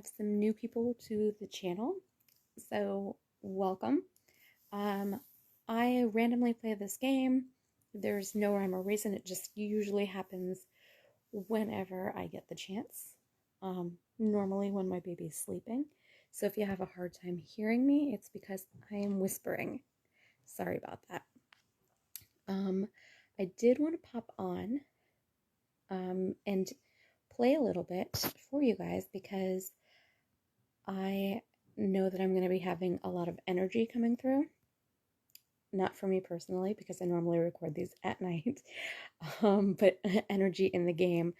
have some new people to the channel, so welcome. I randomly play this game. There's no rhyme or reason. It just usually happens whenever I get the chance. Normally when my baby's sleeping. So if you have a hard time hearing me, it's because I am whispering. Sorry about that. I did want to pop on and play a little bit for you guys because I know that I'm going to be having a lot of energy coming through. Not for me personally, because I normally record these at night, but energy in the game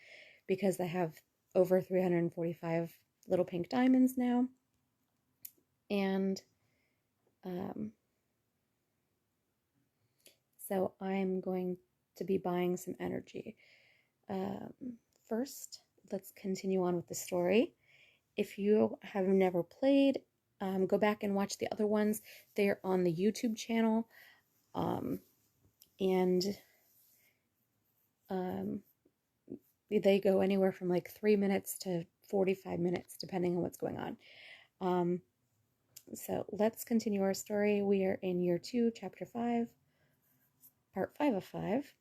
because I have over 345 little pink diamonds now. And so I'm going to be buying some energy. First, let's continue on with the story. If you have never played, go back and watch the other ones. They're on the YouTube channel. They go anywhere from like 3 minutes to 45 minutes, depending on what's going on. So let's continue our story. We are in year 2, chapter 5, part 5 of 5.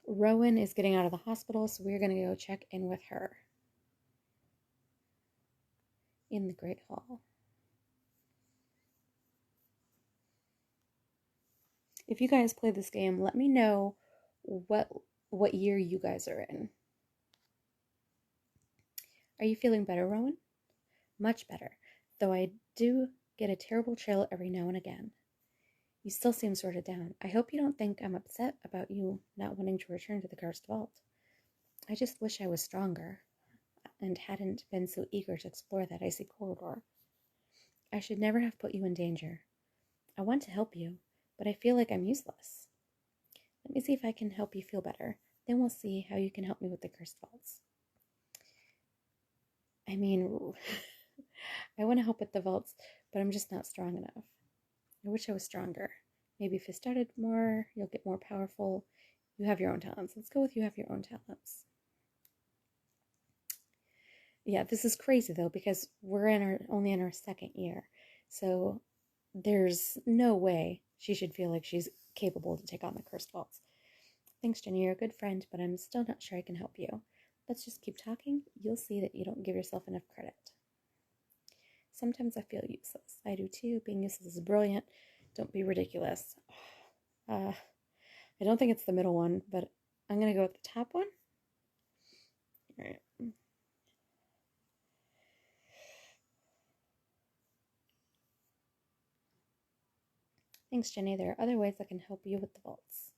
Rowan is getting out of the hospital, so we're going to go check in with her in the Great Hall. If you guys play this game, let me know what year you guys are in. Are you feeling better, Rowan? Much better, though I do get a terrible chill every now and again. You still seem sort of down. I hope you don't think I'm upset about you not wanting to return to the cursed vault. I just wish I was stronger and hadn't been so eager to explore that icy corridor. I should never have put you in danger. I want to help you, but I feel like I'm useless. Let me see if I can help you feel better. Then we'll see how you can help me with the cursed vaults. I mean, I want to help with the vaults, but I'm just not strong enough. I wish I was stronger. Maybe if you started more, you'll get more powerful. You have your own talents. Let's go with you have your own talents. Yeah, this is crazy though, because we're only in our second year. So there's no way she should feel like she's capable to take on the cursed vaults. Thanks, Jenny. You're a good friend, but I'm still not sure I can help you. Let's just keep talking. You'll see that you don't give yourself enough credit. Sometimes I feel useless. I do too. Being useless is brilliant. Don't be ridiculous. I don't think it's the middle one, but I'm going to go with the top one. All right. Thanks, Jenny. There are other ways I can help you with the vaults.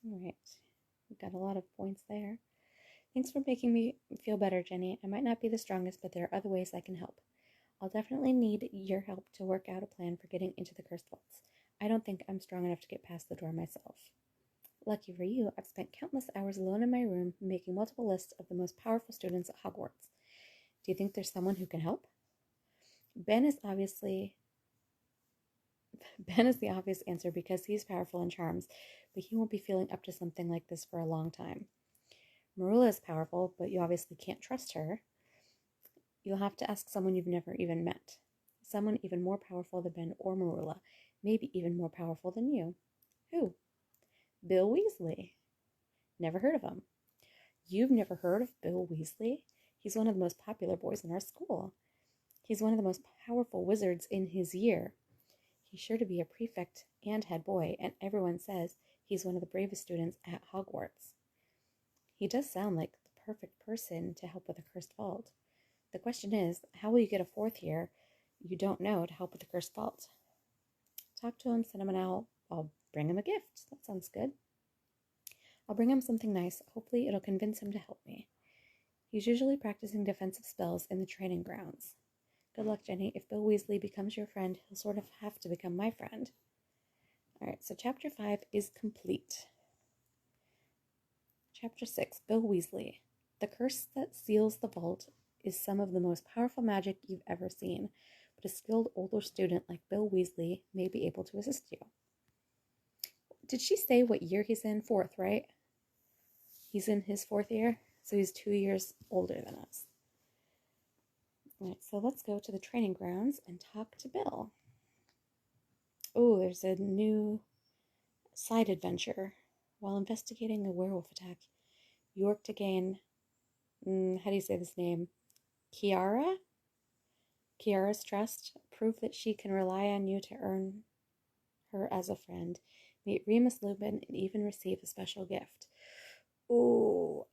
All right. We've got a lot of points there. Thanks for making me feel better, Jenny. I might not be the strongest, but there are other ways I can help. I'll definitely need your help to work out a plan for getting into the cursed vaults. I don't think I'm strong enough to get past the door myself. Lucky for you, I've spent countless hours alone in my room making multiple lists of the most powerful students at Hogwarts. Do you think there's someone who can help? Ben is the obvious answer because he's powerful in charms, but he won't be feeling up to something like this for a long time. Marilla is powerful, but you obviously can't trust her. You'll have to ask someone you've never even met. Someone even more powerful than Ben or Marilla, maybe even more powerful than you. Who? Bill Weasley. Never heard of him. You've never heard of Bill Weasley? He's one of the most popular boys in our school. He's one of the most powerful wizards in his year. He's sure to be a prefect and head boy, and everyone says he's one of the bravest students at Hogwarts. He does sound like the perfect person to help with a cursed vault. The question is, how will you get a fourth year you don't know to help with the cursed vault? Talk to him, send him an owl. I'll bring him a gift. That sounds good. I'll bring him something nice. Hopefully it'll convince him to help me. He's usually practicing defensive spells in the training grounds. Good luck, Jenny. If Bill Weasley becomes your friend, he'll sort of have to become my friend. Alright, so chapter 5 is complete. Chapter 6, Bill Weasley. The curse that seals the vault is some of the most powerful magic you've ever seen, but a skilled older student like Bill Weasley may be able to assist you. Did she say what year he's in? 4th, right? He's in his 4th year? So he's 2 years older than us. All right, so let's go to the training grounds and talk to Bill. Oh, there's a new side adventure. While investigating a werewolf attack, you work to gain, how do you say this name? Kiara's trust, proof that she can rely on you to earn her as a friend. Meet Remus Lupin and even receive a special gift. Ooh,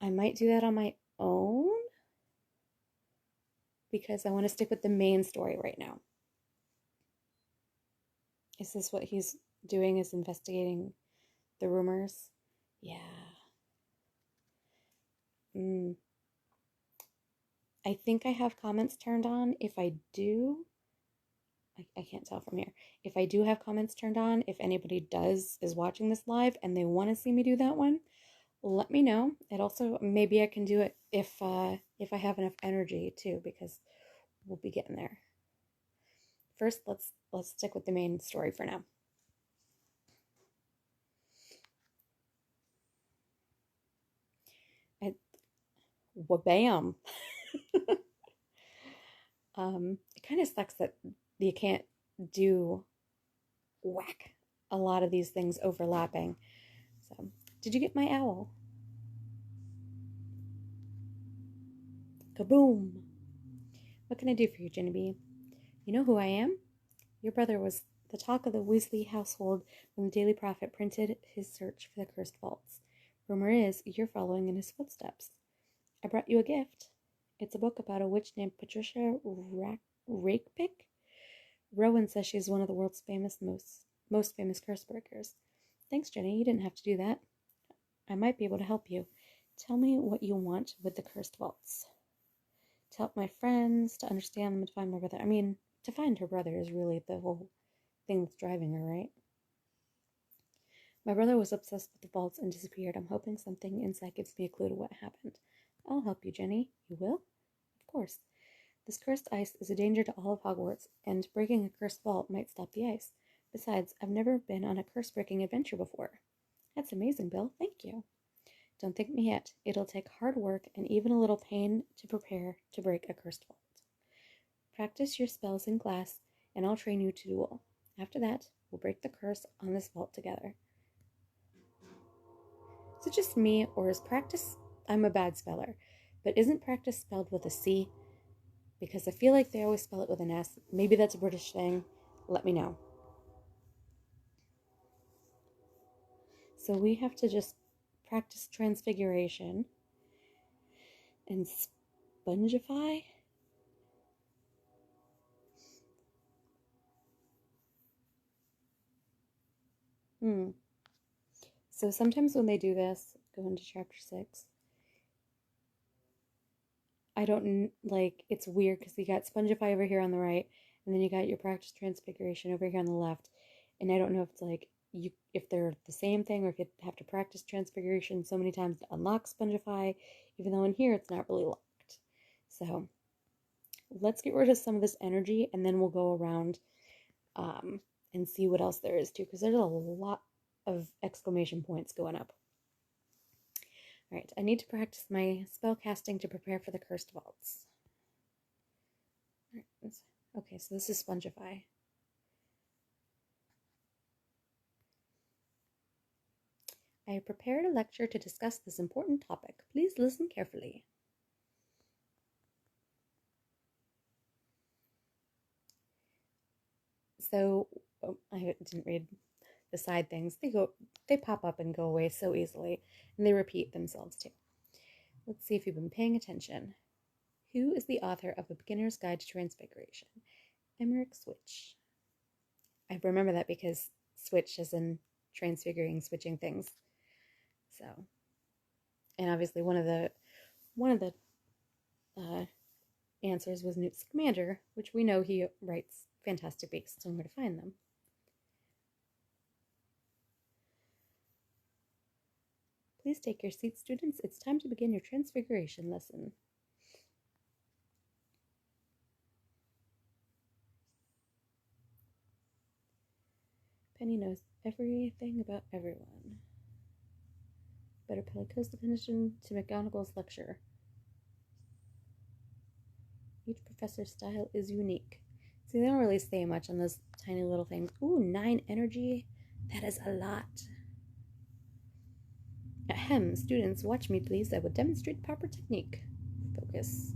I might do that on my own because I want to stick with the main story right now. Is this what he's doing, is investigating the rumors? Yeah. I think I have comments turned on. If I do, I can't tell from here. If I do have comments turned on, if anybody is watching this live and they want to see me do that one, let me know. It also, maybe I can do it if I have enough energy too, because we'll be getting there. First, let's stick with the main story for now. Wabam! It kind of sucks that you can't do whack a lot of these things overlapping. So, did you get my owl? Kaboom! What can I do for you, Genevieve? You know who I am? Your brother was the talk of the Weasley household when the Daily Prophet printed his search for the cursed vaults. Rumor is you're following in his footsteps. I brought you a gift. It's a book about a witch named Patricia Rakepick. Rowan says she's one of the world's most famous curse breakers. Thanks, Jenny. You didn't have to do that. I might be able to help you. Tell me what you want with the cursed vaults. To help my friends, to understand them, and to find my brother. I mean, to find her brother is really the whole thing that's driving her, right? My brother was obsessed with the vaults and disappeared. I'm hoping something inside gives me a clue to what happened. I'll help you, Jenny. You will? Of course. This cursed ice is a danger to all of Hogwarts, and breaking a cursed vault might stop the ice. Besides, I've never been on a curse-breaking adventure before. That's amazing, Bill. Thank you. Don't thank me yet. It'll take hard work and even a little pain to prepare to break a cursed vault. Practice your spells in class, and I'll train you to duel. After that, we'll break the curse on this vault together. Is it just me, or is practice... I'm a bad speller, but isn't practice spelled with a C? Because I feel like they always spell it with an S. Maybe that's a British thing. Let me know. So we have to just practice transfiguration and spongify. So sometimes when they do this, go into chapter 6, I don't, like, it's weird because you got spongify over here on the right, and then you got your practice transfiguration over here on the left, and I don't know if it's like, if they're the same thing, or if you have to practice transfiguration so many times to unlock spongify, even though in here it's not really locked. So let's get rid of some of this energy, and then we'll go around and see what else there is too, because there's a lot of exclamation points going up. Alright, I need to practice my spell casting to prepare for the cursed vaults. Okay, so this is spongify. I have prepared a lecture to discuss this important topic. Please listen carefully. So, I didn't read the side things. They pop up and go away so easily, and they repeat themselves too. Let's see if you've been paying attention. Who is the author of A Beginner's Guide to Transfiguration? Emmerich Switch. I remember that because switch is in transfiguring, switching things. So, and obviously one of the answers was Newt Scamander, which we know he writes fantastic beasts, so I'm going to find them. Please take your seats, students. It's time to begin your transfiguration lesson. Penny knows everything about everyone. Better pay close attention to McGonagall's lecture. Each professor's style is unique. See, they don't really say much on those tiny little things. Ooh, 9 energy. That is a lot. Ahem, students, watch me please. I will demonstrate proper technique. Focus.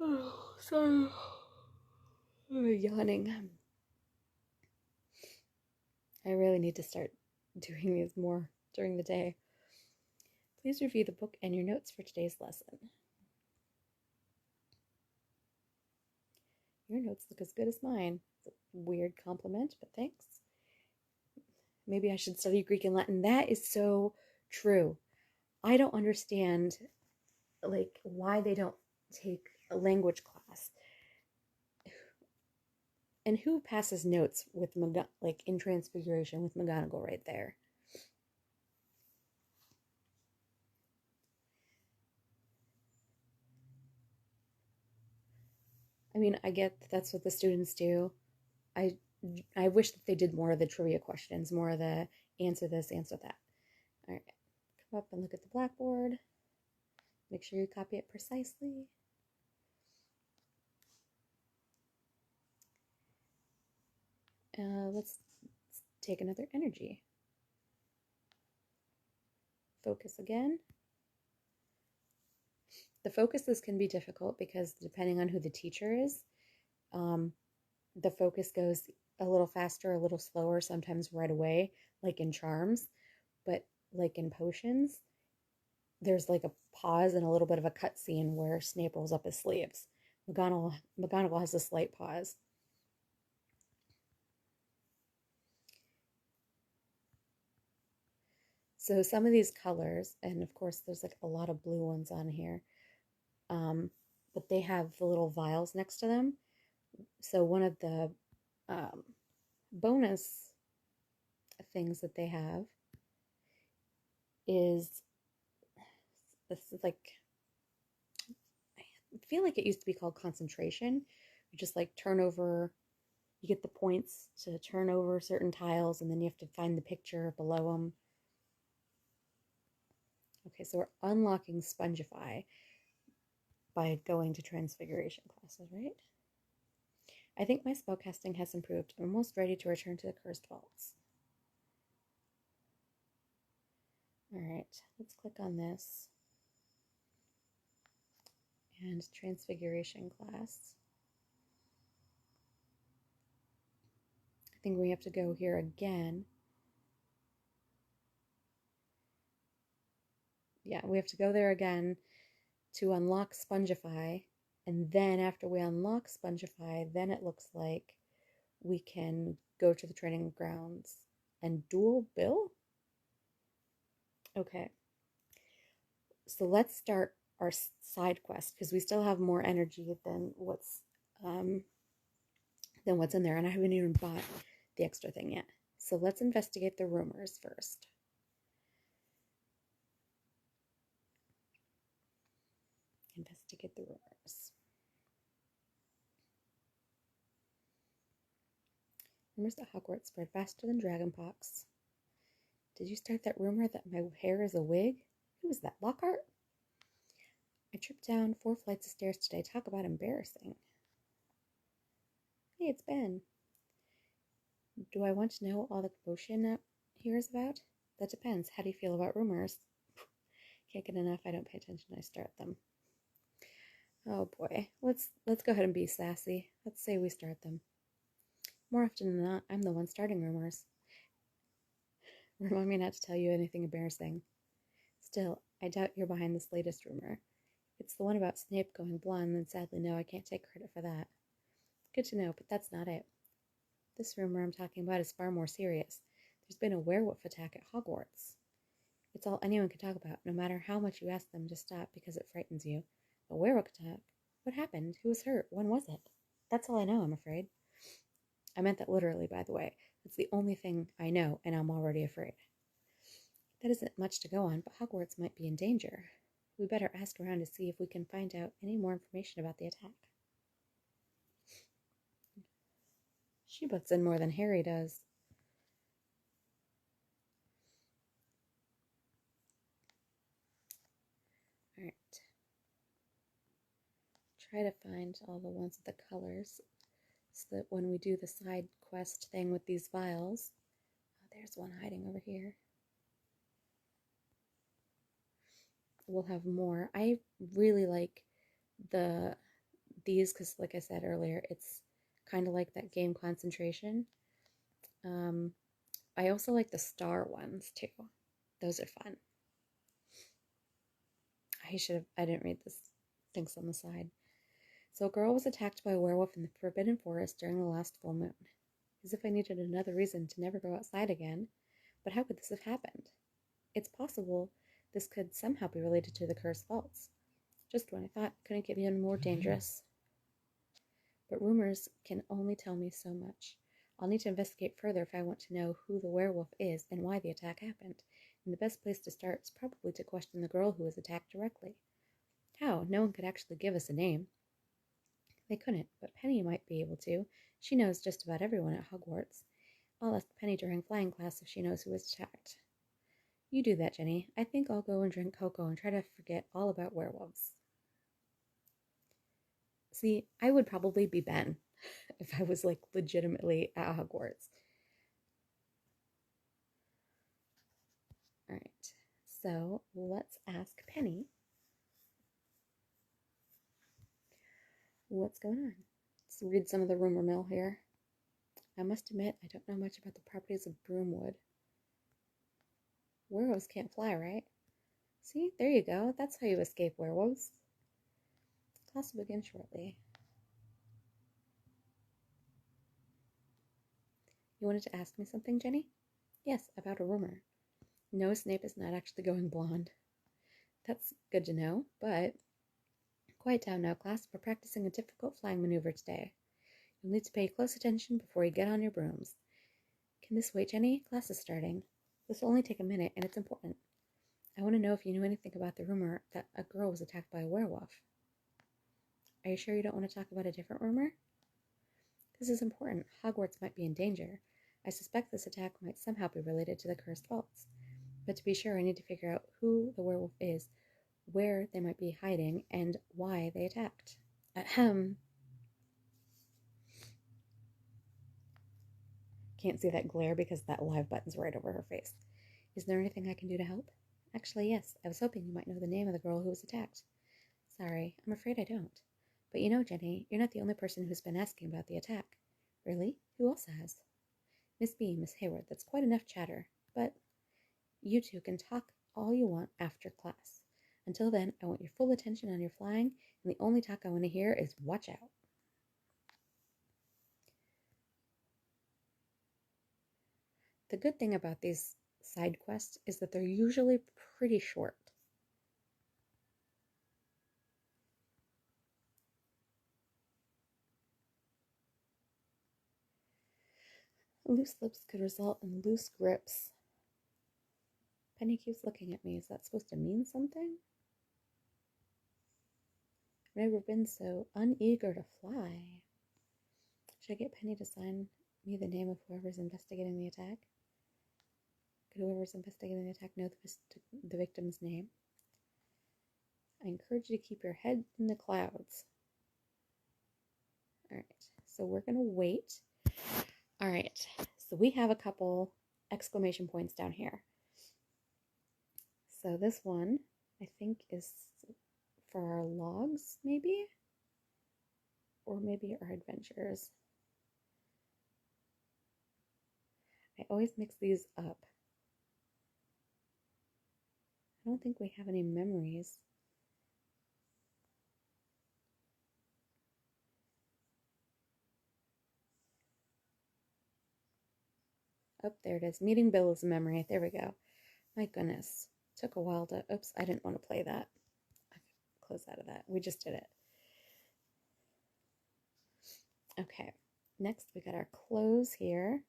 Oh, sorry. I'm yawning. I really need to start doing these more during the day. Please review the book and your notes for today's lesson. Your notes look as good as mine. It's a weird compliment, but thanks. Maybe I should study Greek and Latin. That is so true. I don't understand, like, why they don't take a language class. And who passes notes with like in Transfiguration with McGonagall right there? I mean, I get that's what the students do. I wish that they did more of the trivia questions, more of the answer this, answer that. All right, come up and look at the blackboard. Make sure you copy it precisely. Let's take another energy. Focus again. The focuses can be difficult because depending on who the teacher is, the focus goes a little faster, a little slower, sometimes right away, like in charms. But like in potions, there's like a pause and a little bit of a cut scene where Snape rolls up his sleeves. McGonagall has a slight pause. So some of these colors, and of course there's like a lot of blue ones on here, but they have the little vials next to them. So one of the bonus things that they have is this is like, I feel like it used to be called concentration. You just like turn over, you get the points to turn over certain tiles, and then you have to find the picture below them. Okay, so we're unlocking Spongify by going to Transfiguration classes, right? I think my spellcasting has improved. I'm almost ready to return to the Cursed Vaults. Alright, let's click on this. And Transfiguration class. I think we have to go here again. Yeah, we have to go there again to unlock Spongify. And then after we unlock Spongify, then it looks like we can go to the training grounds and duel Bill? Okay. So let's start our side quest because we still have more energy than what's in there, and I haven't even bought the extra thing yet. So let's investigate the rumors first. Investigate the rumors. Rumors at Hogwarts spread faster than dragonpox. Did you start that rumor that my hair is a wig? Who was that, Lockhart? I tripped down 4 flights of stairs today. Talk about embarrassing. Hey, it's Ben. Do I want to know all the commotion out here is about? That depends. How do you feel about rumors? Can't get enough. I don't pay attention. I start them. Oh boy. Let's go ahead and be sassy. Let's say we start them. More often than not, I'm the one starting rumors. Remind me not to tell you anything embarrassing. Still, I doubt you're behind this latest rumor. It's the one about Snape going blonde, and sadly, no, I can't take credit for that. Good to know, but that's not it. This rumor I'm talking about is far more serious. There's been a werewolf attack at Hogwarts. It's all anyone can talk about, no matter how much you ask them to stop because it frightens you. A werewolf attack? What happened? Who was hurt? When was it? That's all I know, I'm afraid. I meant that literally, by the way. That's the only thing I know, and I'm already afraid. That isn't much to go on, but Hogwarts might be in danger. We better ask around to see if we can find out any more information about the attack. She butts in more than Harry does. Alright. Try to find all the ones with the colors so that when we do the side quest thing with these vials... Oh, there's one hiding over here. We'll have more. I really like these because, like I said earlier, it's kind of like that game Concentration. I also like the star ones too. Those are fun. I didn't read this things on the side. So a girl was attacked by a werewolf in the Forbidden Forest during the last full moon. As if I needed another reason to never go outside again. But how could this have happened? It's possible this could somehow be related to the cursed vaults. Just when I thought it couldn't get even more dangerous. But rumors can only tell me so much. I'll need to investigate further if I want to know who the werewolf is and why the attack happened. And the best place to start is probably to question the girl who was attacked directly. How? No one could actually give us a name. They couldn't, but Penny might be able to. She knows just about everyone at Hogwarts. I'll ask Penny during flying class if she knows who was attacked. You do that, Jenny. I think I'll go and drink cocoa and try to forget all about werewolves. See, I would probably be Ben if I was, like, legitimately at Hogwarts. Alright, so let's ask Penny what's going on. Let's read some of the rumor mill here. I must admit, I don't know much about the properties of broomwood. Werewolves can't fly, right? See, there you go. That's how you escape werewolves. Class will begin shortly. You wanted to ask me something, Jenny? Yes, about a rumor. No, Snape is not actually going blonde. That's good to know, but... Quiet down now, class. We're practicing a difficult flying maneuver today. You'll need to pay close attention before you get on your brooms. Can this wait, Jenny? Class is starting. This will only take a minute, and it's important. I want to know if you knew anything about the rumor that a girl was attacked by a werewolf. Are you sure you don't want to talk about a different rumor? This is important. Hogwarts might be in danger. I suspect this attack might somehow be related to the cursed vaults. But to be sure, I need to figure out who the werewolf is, where they might be hiding, and why they attacked. Ahem. Can't see that glare because that live button's right over her face. Is there anything I can do to help? Actually, yes. I was hoping you might know the name of the girl who was attacked. Sorry, I'm afraid I don't. But you know, Jenny, you're not the only person who's been asking about the attack. Really? Who else has? Miss B, Miss Hayward, that's quite enough chatter. But you two can talk all you want after class. Until then, I want your full attention on your flying, and the only talk I want to hear is watch out. The good thing about these side quests is that they're usually pretty short. Loose lips could result in loose grips. Penny keeps looking at me. Is that supposed to mean something? I've never been so uneager to fly. Should I get Penny to sign me the name of whoever's investigating the attack? Could whoever's investigating the attack know the victim's name? I encourage you to keep your head in the clouds. Alright, so we're going to wait. Alright, so we have a couple exclamation points down here. So this one, I think, is for our logs, maybe? Or maybe our adventures. I always mix these up. I don't think we have any memories. Oh, there it is. Meeting Bill is a memory. There we go. My goodness. Took a while to... Oops, I didn't want to play that. I could close out of that. We just did it. Okay. Next, we got our clothes here.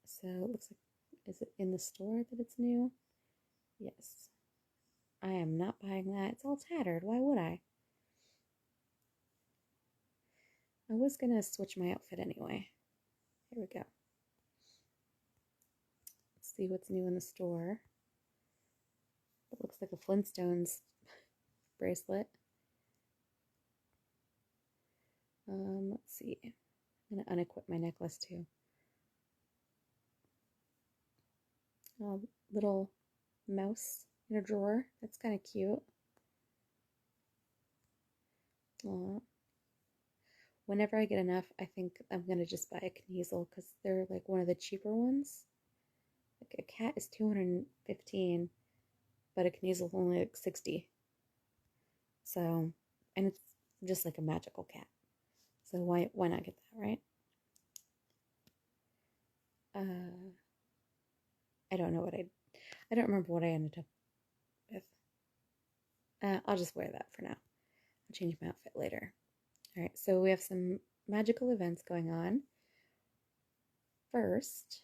So, it looks like... Is it in the store that it's new? Yes. I am not buying that. It's all tattered. Why would I? I was gonna switch my outfit anyway. Here we go. Let's see what's new in the store. It looks like a Flintstones bracelet. Let's see. I'm gonna unequip my necklace too. A little mouse in a drawer. That's kind of cute. Aww. Whenever I get enough, I think I'm gonna just buy a Kniezel because they're like one of the cheaper ones. Like a cat is $215, but a Kniezel is only like $60. So, and it's just like a magical cat. So why not get that, right? I don't know what I don't remember what I ended up with. I'll just wear that for now. I'll change my outfit later. All right, so we have some magical events going on. First,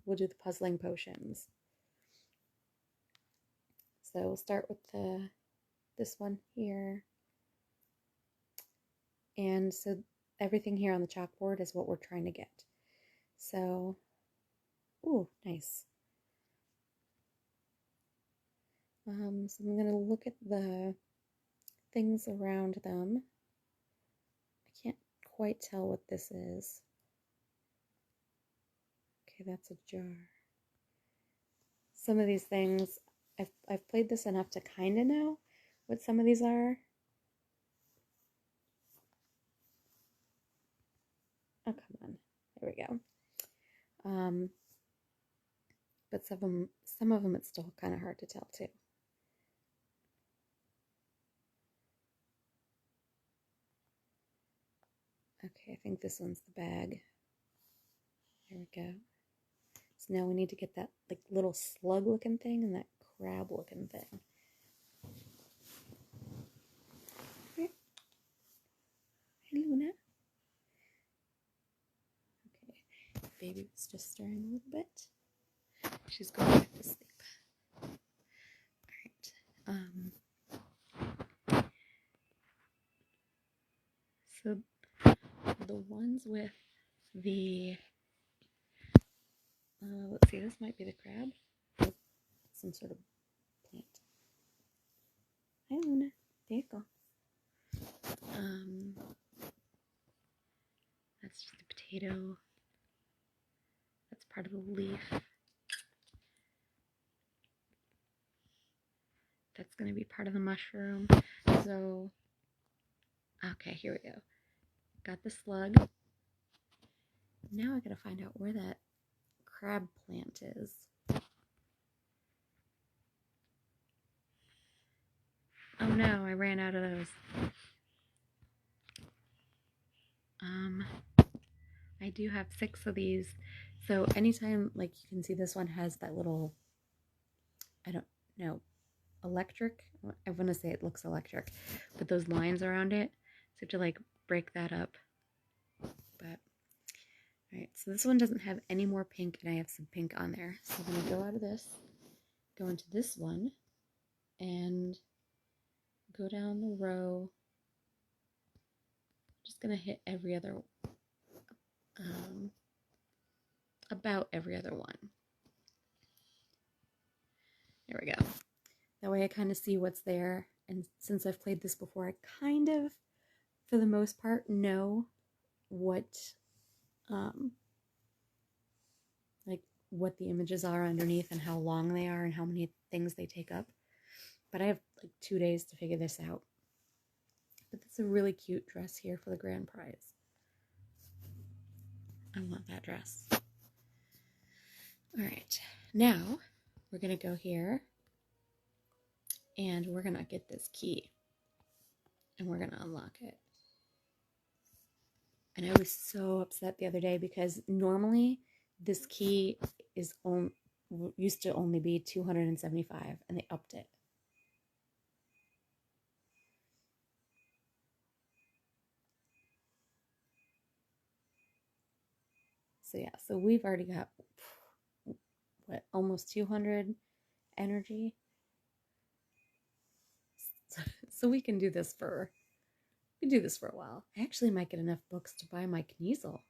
we'll do the puzzling potions. So we'll start with this one here. And so everything here on the chalkboard is what we're trying to get. So, ooh, nice. So I'm going to look at the things around them. I can't quite tell what this is. Okay, that's a jar. Some of these things, I've played this enough to kind of know what some of these are. Oh, come on. There we go. But some of them it's still kind of hard to tell too. Okay, I think this one's the bag. There we go. So now we need to get that like little slug looking thing and that crab looking thing. Hey, Luna. Okay, baby was just stirring a little bit. She's going back to sleep. Alright. So the ones with the let's see, this might be the crab. Oh, some sort of plant. Hi Luna. There you go. That's just a potato. That's part of the leaf. That's going to be part of the mushroom. So, okay, here we go. Got the slug. Now I gotta find out where that crab plant is. Oh no, I ran out of those. I do have 6 of these. So anytime, like you can see this one has that little, I don't know, electric. I want to say it looks electric, but those lines around it. So you have to like break that up. But, alright, so this one doesn't have any more pink and I have some pink on there. So I'm going to go out of this, go into this one, and go down the row. Just going to hit every other, about every other one. There we go. That way I kind of see what's there. And since I've played this before, I kind of, for the most part, know what, like what the images are underneath and how long they are and how many things they take up. But I have like 2 days to figure this out. But that's a really cute dress here for the grand prize. I want that dress. All right, now we're gonna go here and we're gonna get this key and we're gonna unlock it. And I was so upset the other day because normally this key is used to only be $275 and they upped it. So yeah, so we've already got what, almost 200 energy. So we can do this for a while. I actually might get enough books to buy my Kniezel.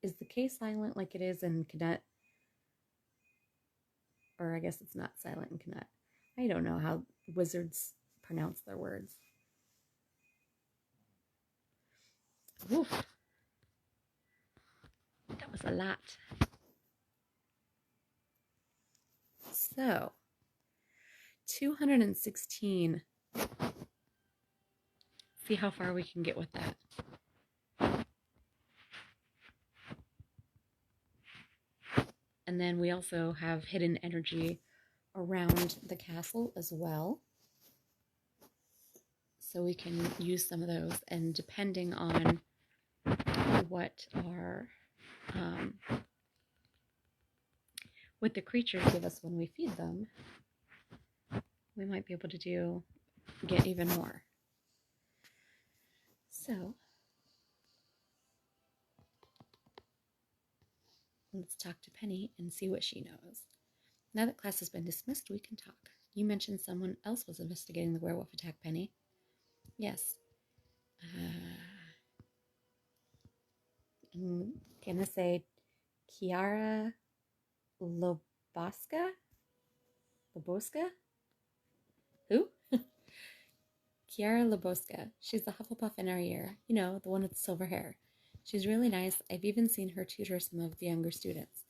Is the K silent like it is in Cadet? Or I guess it's not silent in Cadet. I don't know how wizards pronounce their words. Oof. That was a lot. So, 216. See how far we can get with that. And then we also have hidden energy around the castle as well. So we can use some of those, and depending on what what the creatures give us when we feed them, we might be able to get even more. So let's talk to Penny and see what she knows. Now that class has been dismissed, we can talk. You mentioned someone else was investigating the werewolf attack, Penny. Yes. I'm gonna say Kiara Loboska? Who? Kiara Loboska. She's the Hufflepuff in our year. You know, the one with the silver hair. She's really nice. I've even seen her tutor some of the younger students.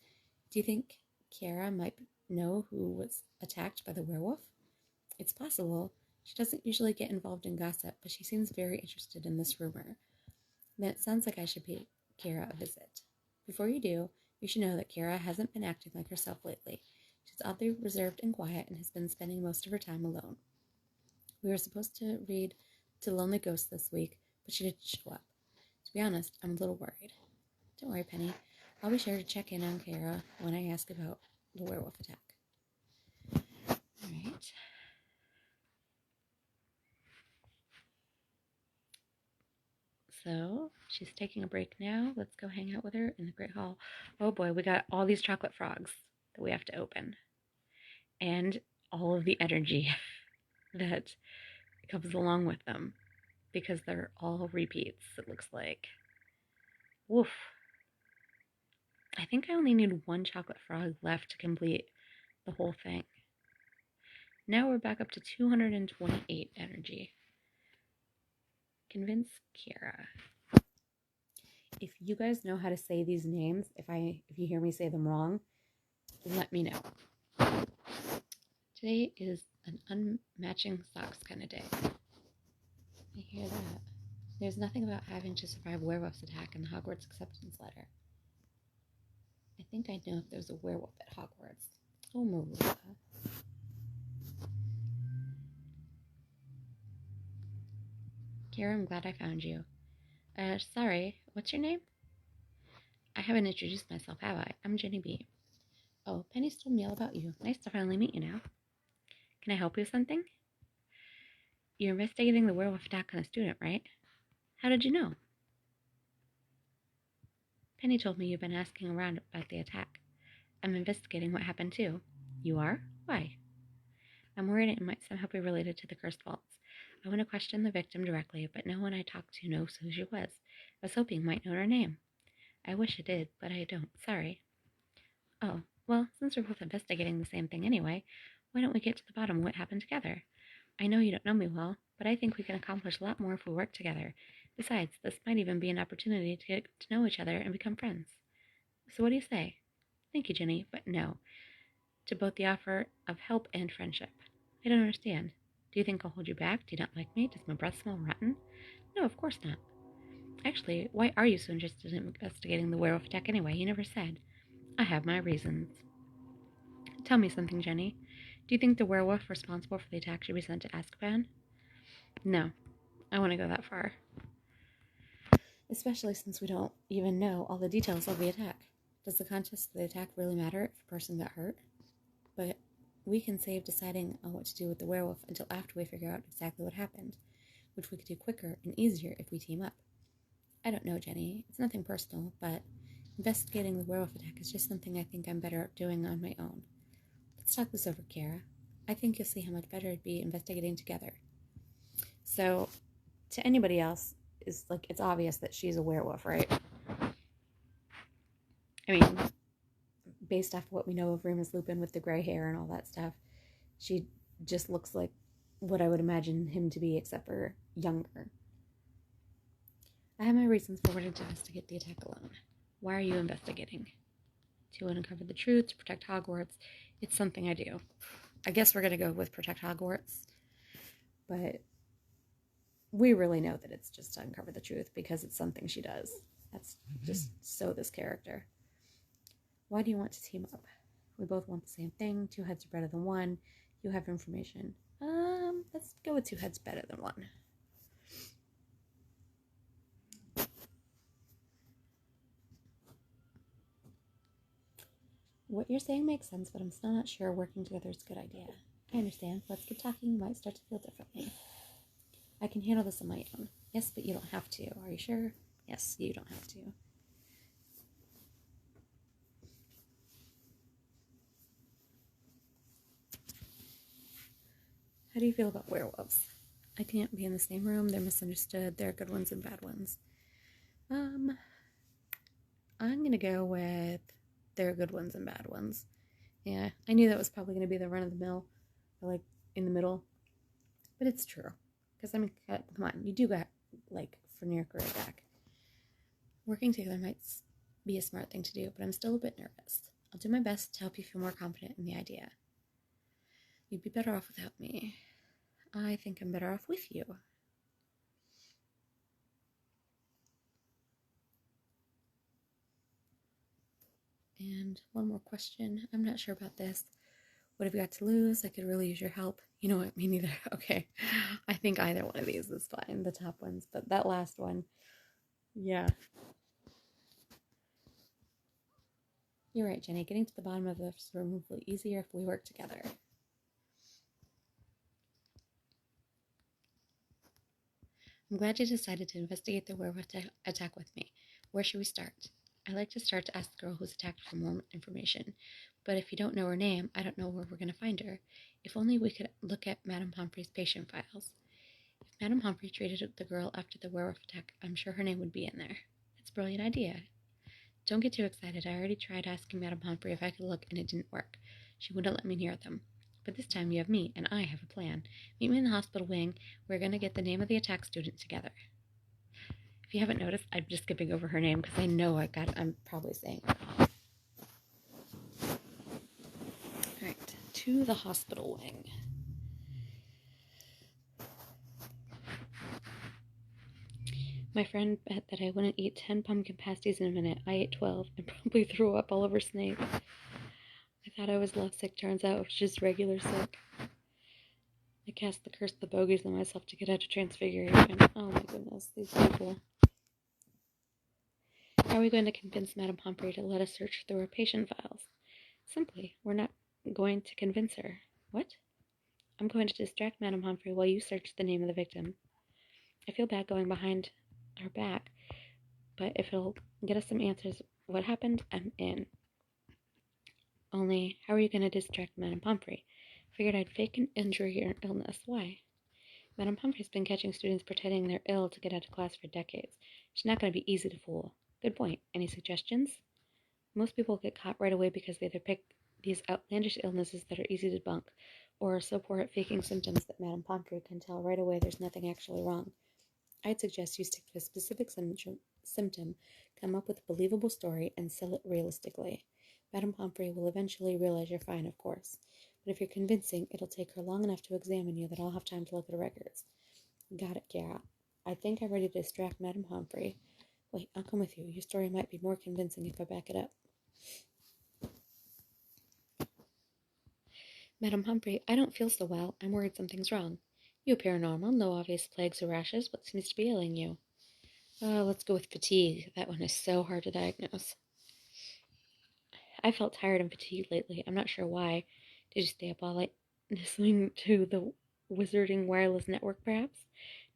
Do you think Kiara might know who was attacked by the werewolf? It's possible. She doesn't usually get involved in gossip, but she seems very interested in this rumor. Then it sounds like I should pay Kiara a visit. Before you do, you should know that Kiara hasn't been acting like herself lately. She's oddly reserved and quiet and has been spending most of her time alone. We were supposed to read To Lonely Ghost this week, but she didn't show up. To be honest, I'm a little worried. Don't worry, Penny. I'll be sure to check in on Kiara when I ask about the werewolf attack. Alright. So, she's taking a break now. Let's go hang out with her in the Great Hall. Oh boy, we got all these chocolate frogs that we have to open. And all of the energy that comes along with them. Because they're all repeats, it looks like. Woof. I think I only need one chocolate frog left to complete the whole thing. Now we're back up to 228 energy. Convince Kiara. If you guys know how to say these names, if you hear me say them wrong, let me know. Today is an unmatching socks kind of day. I hear that. There's nothing about having to survive werewolf's attack in the Hogwarts acceptance letter. I think I'd know if there's a werewolf at Hogwarts. Oh, Marilla. Kira, I'm glad I found you. Sorry, what's your name? I haven't introduced myself, have I? I'm Jenny B. Oh, Penny's told me all about you. Nice to finally meet you now. Can I help you with something? You're investigating the werewolf attack on a student, right? How did you know? Penny told me you've been asking around about the attack. I'm investigating what happened too. You are? Why? I'm worried it might somehow be related to the cursed vaults. I want to question the victim directly, but no one I talked to knows who she was. I was hoping you might know her name. I wish I did, but I don't. Sorry. Oh, well, since we're both investigating the same thing anyway, why don't we get to the bottom of what happened together? I know you don't know me well, but I think we can accomplish a lot more if we work together. Besides, this might even be an opportunity to get to know each other and become friends. So what do you say? Thank you, Jenny, but no. To both the offer of help and friendship. I don't understand. Do you think I'll hold you back? Do you not like me? Does my breath smell rotten? No, of course not. Actually, why are you so interested in investigating the werewolf attack anyway? You never said. I have my reasons. Tell me something, Jenny. Do you think the werewolf responsible for the attack should be sent to Azkaban? No, I want to go that far. Especially since we don't even know all the details of the attack. Does the context of the attack really matter if a person got hurt? But we can save deciding on what to do with the werewolf until after we figure out exactly what happened, which we could do quicker and easier if we team up. I don't know, Jenny. It's nothing personal, but investigating the werewolf attack is just something I think I'm better at doing on my own. Let's talk this over, Kiara. I think you'll see how much better it'd be investigating together. So, to anybody else, it's obvious that she's a werewolf, right? I mean, based off what we know of Remus Lupin with the gray hair and all that stuff, she just looks like what I would imagine him to be, except for younger. I have my reasons for wanting to investigate the attack alone. Why are you investigating? To uncover the truth, to protect Hogwarts. It's something I do. I guess we're going to go with protect Hogwarts. But we really know that it's just to uncover the truth because it's something she does. That's just so this character. Why do you want to team up? We both want the same thing. 2 heads are better than 1. You have information. Let's go with 2 heads better than 1. What you're saying makes sense, but I'm still not sure working together is a good idea. I understand. Let's keep talking. You might start to feel differently. I can handle this on my own. Yes, but you don't have to. Are you sure? Yes, you don't have to. How do you feel about werewolves? I can't be in the same room. They're misunderstood. There are good ones and bad ones. I'm gonna go with there are good ones and bad ones. Yeah, I knew that was probably gonna be the run of the mill, or like in the middle, but it's true. Because I mean, come on, you do got like Fenrir back. Working together might be a smart thing to do, but I'm still a bit nervous. I'll do my best to help you feel more confident in the idea. You'd be better off without me. I think I'm better off with you. And one more question. I'm not sure about this. What have you got to lose? I could really use your help. You know what? Me neither. Okay. I think either one of these is fine. The top ones. But that last one. Yeah. You're right, Jenny. Getting to the bottom of this room will be easier if we work together. I'm glad you decided to investigate the werewolf attack with me. Where should we start? I'd like to start to ask the girl who's attacked for more information. But if you don't know her name, I don't know where we're going to find her. If only we could look at Madame Pomfrey's patient files. If Madame Pomfrey treated the girl after the werewolf attack, I'm sure her name would be in there. It's a brilliant idea. Don't get too excited. I already tried asking Madame Pomfrey if I could look, and it didn't work. She wouldn't let me near them. But this time you have me, and I have a plan. Meet me in the hospital wing. We're going to get the name of the attack student together. If you haven't noticed, I'm just skipping over her name because I know I'm probably saying it wrong. Alright, to the hospital wing. My friend bet that I wouldn't eat 10 pumpkin pasties in a minute. I ate 12 and probably threw up all over Snape. I thought I was lovesick. Turns out it was just regular sick. I cast the curse of the bogies on myself to get out of transfiguration. Oh my goodness, these people. How are we going to convince Madame Pomfrey to let us search through her patient files? Simply, we're not going to convince her. What? I'm going to distract Madame Pomfrey while you search the name of the victim. I feel bad going behind her back, but if it'll get us some answers what happened, I'm in. Only, how are you going to distract Madame Pomfrey? Figured I'd fake an injury or illness. Why? Madame Pomfrey's been catching students pretending they're ill to get out of class for decades. She's not going to be easy to fool. Good point. Any suggestions? Most people get caught right away because they either pick these outlandish illnesses that are easy to debunk, or are so poor at faking symptoms that Madame Pomfrey can tell right away there's nothing actually wrong. I'd suggest you stick to a specific symptom, come up with a believable story, and sell it realistically. Madame Pomfrey will eventually realize you're fine, of course. But if you're convincing, it'll take her long enough to examine you that I'll have time to look at her records. Got it, Kara. I think I'm ready to distract Madame Pomfrey. Wait, I'll come with you. Your story might be more convincing if I back it up. Madame Pomfrey, I don't feel so well. I'm worried something's wrong. You appear normal. No obvious plagues or rashes. What seems to be ailing you? Let's go with fatigue. That one is so hard to diagnose. I felt tired and fatigued lately. I'm not sure why. Did you stay up all night listening to the wizarding wireless network, perhaps?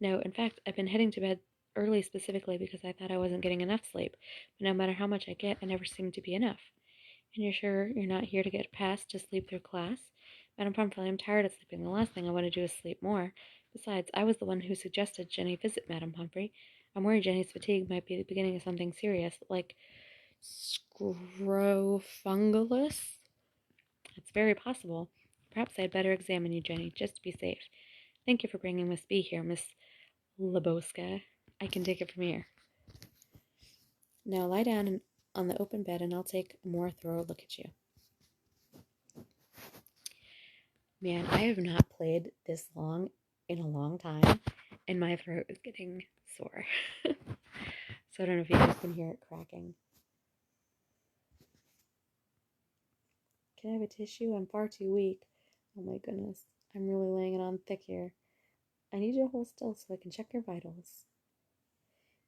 No, in fact, I've been heading to bed early specifically because I thought I wasn't getting enough sleep. But no matter how much I get, I never seem to be enough. And you're sure you're not here to get past to sleep through class? Madame Pomfrey, I'm tired of sleeping. The last thing I want to do is sleep more. Besides, I was the one who suggested Jenny visit Madame Pomfrey. I'm worried Jenny's fatigue might be the beginning of something serious, like scrofungalus. It's very possible. Perhaps I'd better examine you, Jenny, just to be safe. Thank you for bringing Miss B here, Miss Lebowska. I can take it from here. Now lie down on the open bed and I'll take a more thorough look at you. Man, I have not played this long in a long time, and my throat is getting sore. So I don't know if you guys can hear it cracking. Can I have a tissue? I'm far too weak. Oh my goodness. I'm really laying it on thick here. I need you to hold still so I can check your vitals.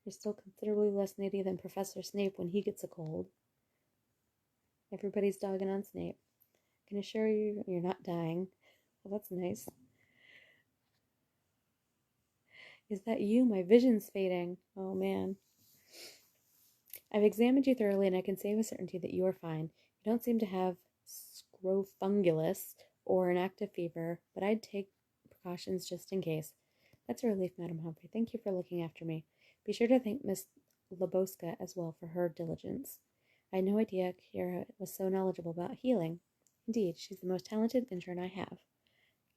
You're still considerably less nitty than Professor Snape when he gets a cold. Everybody's dogging on Snape. I can assure you you're not dying. Well, that's nice. Is that you? My vision's fading. Oh man. I've examined you thoroughly and I can say with certainty that you are fine. You don't seem to have scrofungulus or an active fever, but I'd take precautions just in case. That's a relief, Madame Humphrey. Thank you for looking after me. Be sure to thank Miss Lebowska as well for her diligence. I had no idea Kiara was so knowledgeable about healing. Indeed, she's the most talented intern I have.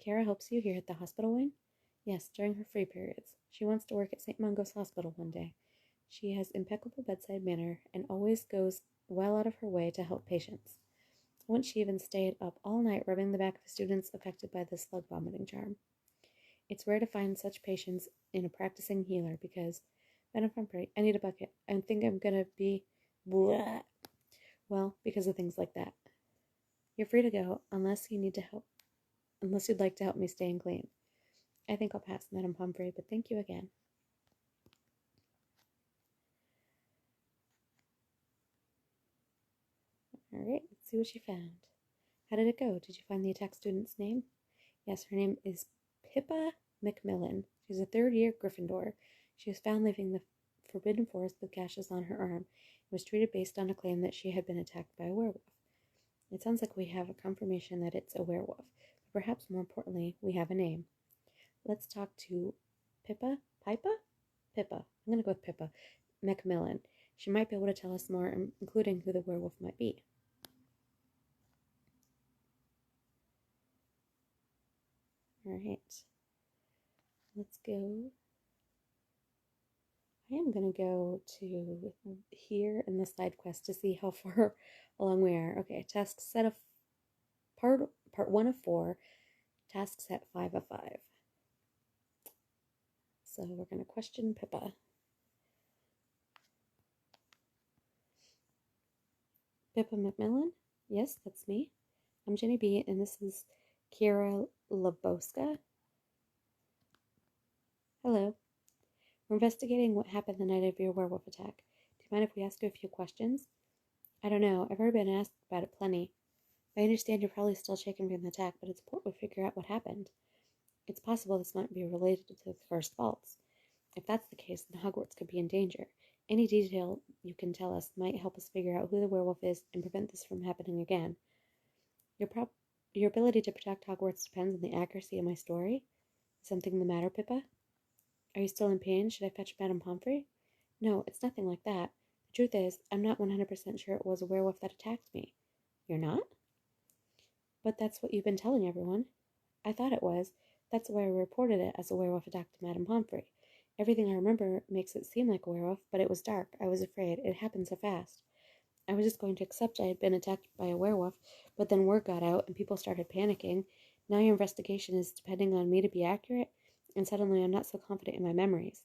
Kiara helps you here at the hospital wing? Yes, during her free periods. She wants to work at St. Mungo's Hospital one day. She has impeccable bedside manner and always goes well out of her way to help patients. Once she even stayed up all night rubbing the back of students affected by the slug vomiting charm. It's rare to find such patients in a practicing healer because, Madam Humphrey, I need a bucket. I think I'm gonna be blah. Well, because of things like that. You're free to go unless you'd like to help me stay clean. I think I'll pass, Madam Humphrey, but thank you again. Alright, let's see what she found. How did it go? Did you find the attacked student's name? Yes, her name is Pippa Mcmillan. She's a third-year Gryffindor. She was found leaving the Forbidden Forest with gashes on her arm and was treated based on a claim that she had been attacked by a werewolf. It sounds like we have a confirmation that it's a werewolf, but perhaps more importantly, we have a name. Let's talk to Pippa? Pippa. I'm going to go with Pippa Mcmillan. She might be able to tell us more, including who the werewolf might be. Alright. Let's go. I am going to go to here in the side quest to see how far along we are. Okay, task set of part 1 of 4, task set 5 of 5. So we're going to question Pippa. Pippa Mcmillan? Yes, that's me. I'm Jenny B, and this is Kiara Lebowska. Hello. We're investigating what happened the night of your werewolf attack. Do you mind if we ask you a few questions? I don't know. I've already been asked about it plenty. I understand you're probably still shaken from the attack, but it's important we figure out what happened. It's possible this might be related to the cursed vaults. If that's the case, then Hogwarts could be in danger. Any detail you can tell us might help us figure out who the werewolf is and prevent this from happening again. Your ability to protect Hogwarts depends on the accuracy of my story. Is something the matter, Pippa? Are you still in pain? Should I fetch Madame Pomfrey? No, it's nothing like that. The truth is, I'm not 100% sure it was a werewolf that attacked me. You're not? But that's what you've been telling everyone. I thought it was. That's why I reported it as a werewolf attack to Madame Pomfrey. Everything I remember makes it seem like a werewolf, but it was dark. I was afraid. It happened so fast. I was just going to accept I had been attacked by a werewolf, but then word got out and people started panicking. Now your investigation is depending on me to be accurate, and suddenly I'm not so confident in my memories.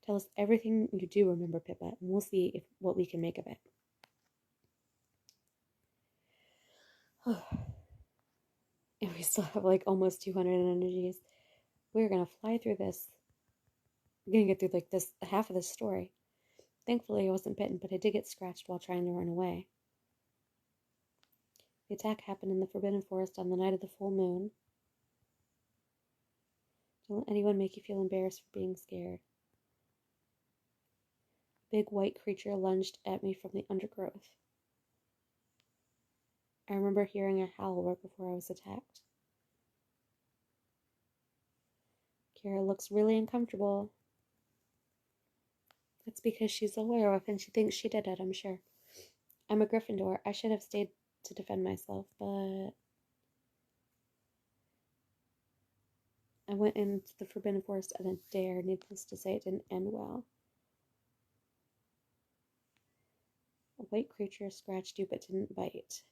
Tell us everything you do remember, Pippa, and we'll see what we can make of it. And we still have like almost 200 energies. We're going to fly through this. We're going to get through like this half of this story. Thankfully I wasn't bitten, but I did get scratched while trying to run away. The attack happened in the Forbidden Forest on the night of the full moon. Don't let anyone make you feel embarrassed for being scared. A big white creature lunged at me from the undergrowth. I remember hearing a howl right before I was attacked. Kira looks really uncomfortable. That's because she's a werewolf and she thinks she did it, I'm sure. I'm a Gryffindor. I should have stayed to defend myself, but I went into the Forbidden Forest at a dare. Needless to say, it didn't end well. A white creature scratched you but didn't bite.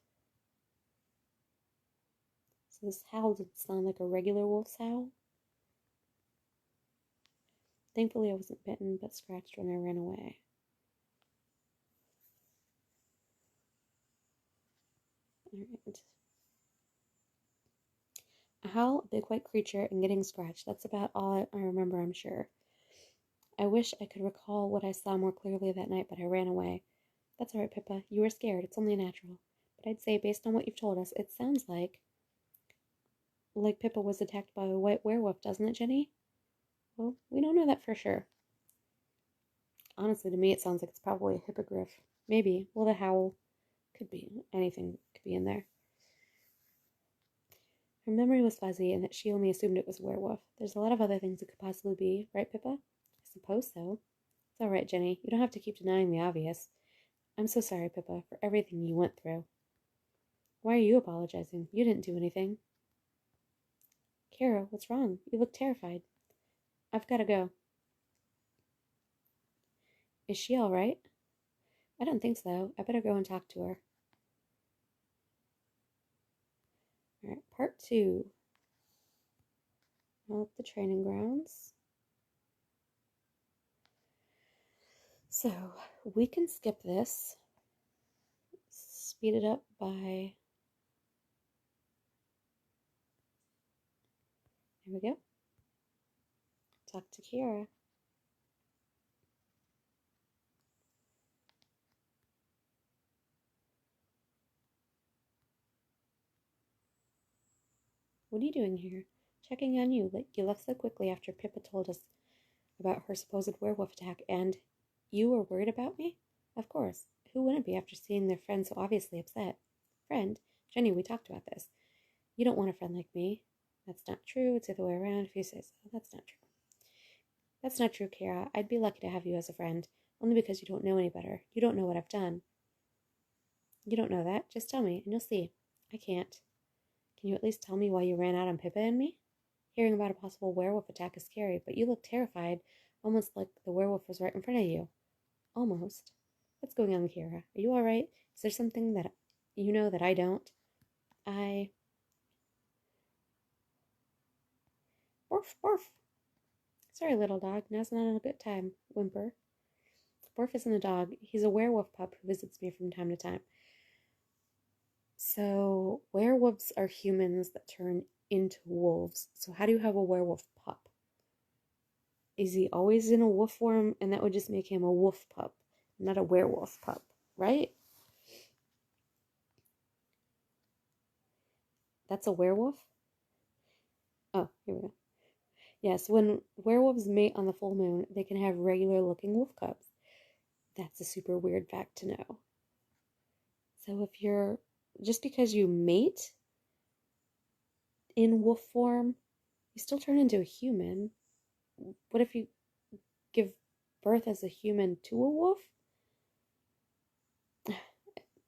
So this howl didn't sound like a regular wolf's howl. Thankfully, I wasn't bitten but scratched when I ran away. Alright. A howl, a big white creature, and getting scratched. That's about all I remember, I'm sure. I wish I could recall what I saw more clearly that night, but I ran away. That's all right, Pippa. You were scared. It's only natural. But I'd say, based on what you've told us, it sounds like Pippa was attacked by a white werewolf, doesn't it, Jenny? Well, we don't know that for sure. Honestly, to me, it sounds like it's probably a hippogriff. Maybe. Well, the howl could be. Anything could be in there. Her memory was fuzzy, and that she only assumed it was a werewolf. There's a lot of other things it could possibly be, right, Pippa? I suppose so. It's all right, Jenny. You don't have to keep denying the obvious. I'm so sorry, Pippa, for everything you went through. Why are you apologizing? You didn't do anything. Kara, what's wrong? You look terrified. I've got to go. Is she all right? I don't think so. I better go and talk to her. All right, part 2. Now at the training grounds. So, we can skip this. Speed it up by... There we go. Talk to Kira. What are you doing here? Checking on you. You left so quickly after Pippa told us about her supposed werewolf attack, and you were worried about me? Of course. Who wouldn't be after seeing their friend so obviously upset? Friend? Jenny, we talked about this. You don't want a friend like me. That's not true. It's the other way around if you say so. That's not true. That's not true, Kara. I'd be lucky to have you as a friend, only because you don't know any better. You don't know what I've done. You don't know that? Just tell me, and you'll see. I can't. Can you at least tell me why you ran out on Pippa and me? Hearing about a possible werewolf attack is scary, but you look terrified, almost like the werewolf was right in front of you. Almost. What's going on, Kira? Are you alright? Is there something that you know that I don't? Borf, borf. Sorry, little dog. Now's not a good time. Whimper. Borf isn't a dog. He's a werewolf pup who visits me from time to time. So, werewolves are humans that turn into wolves. So how do you have a werewolf pup? Is he always in a wolf form? And that would just make him a wolf pup, not a werewolf pup, right? That's a werewolf? Oh, here we go. Yes, when werewolves mate on the full moon, they can have regular looking wolf cubs. That's a super weird fact to know. So just because you mate in wolf form, you still turn into a human. What if you give birth as a human to a wolf?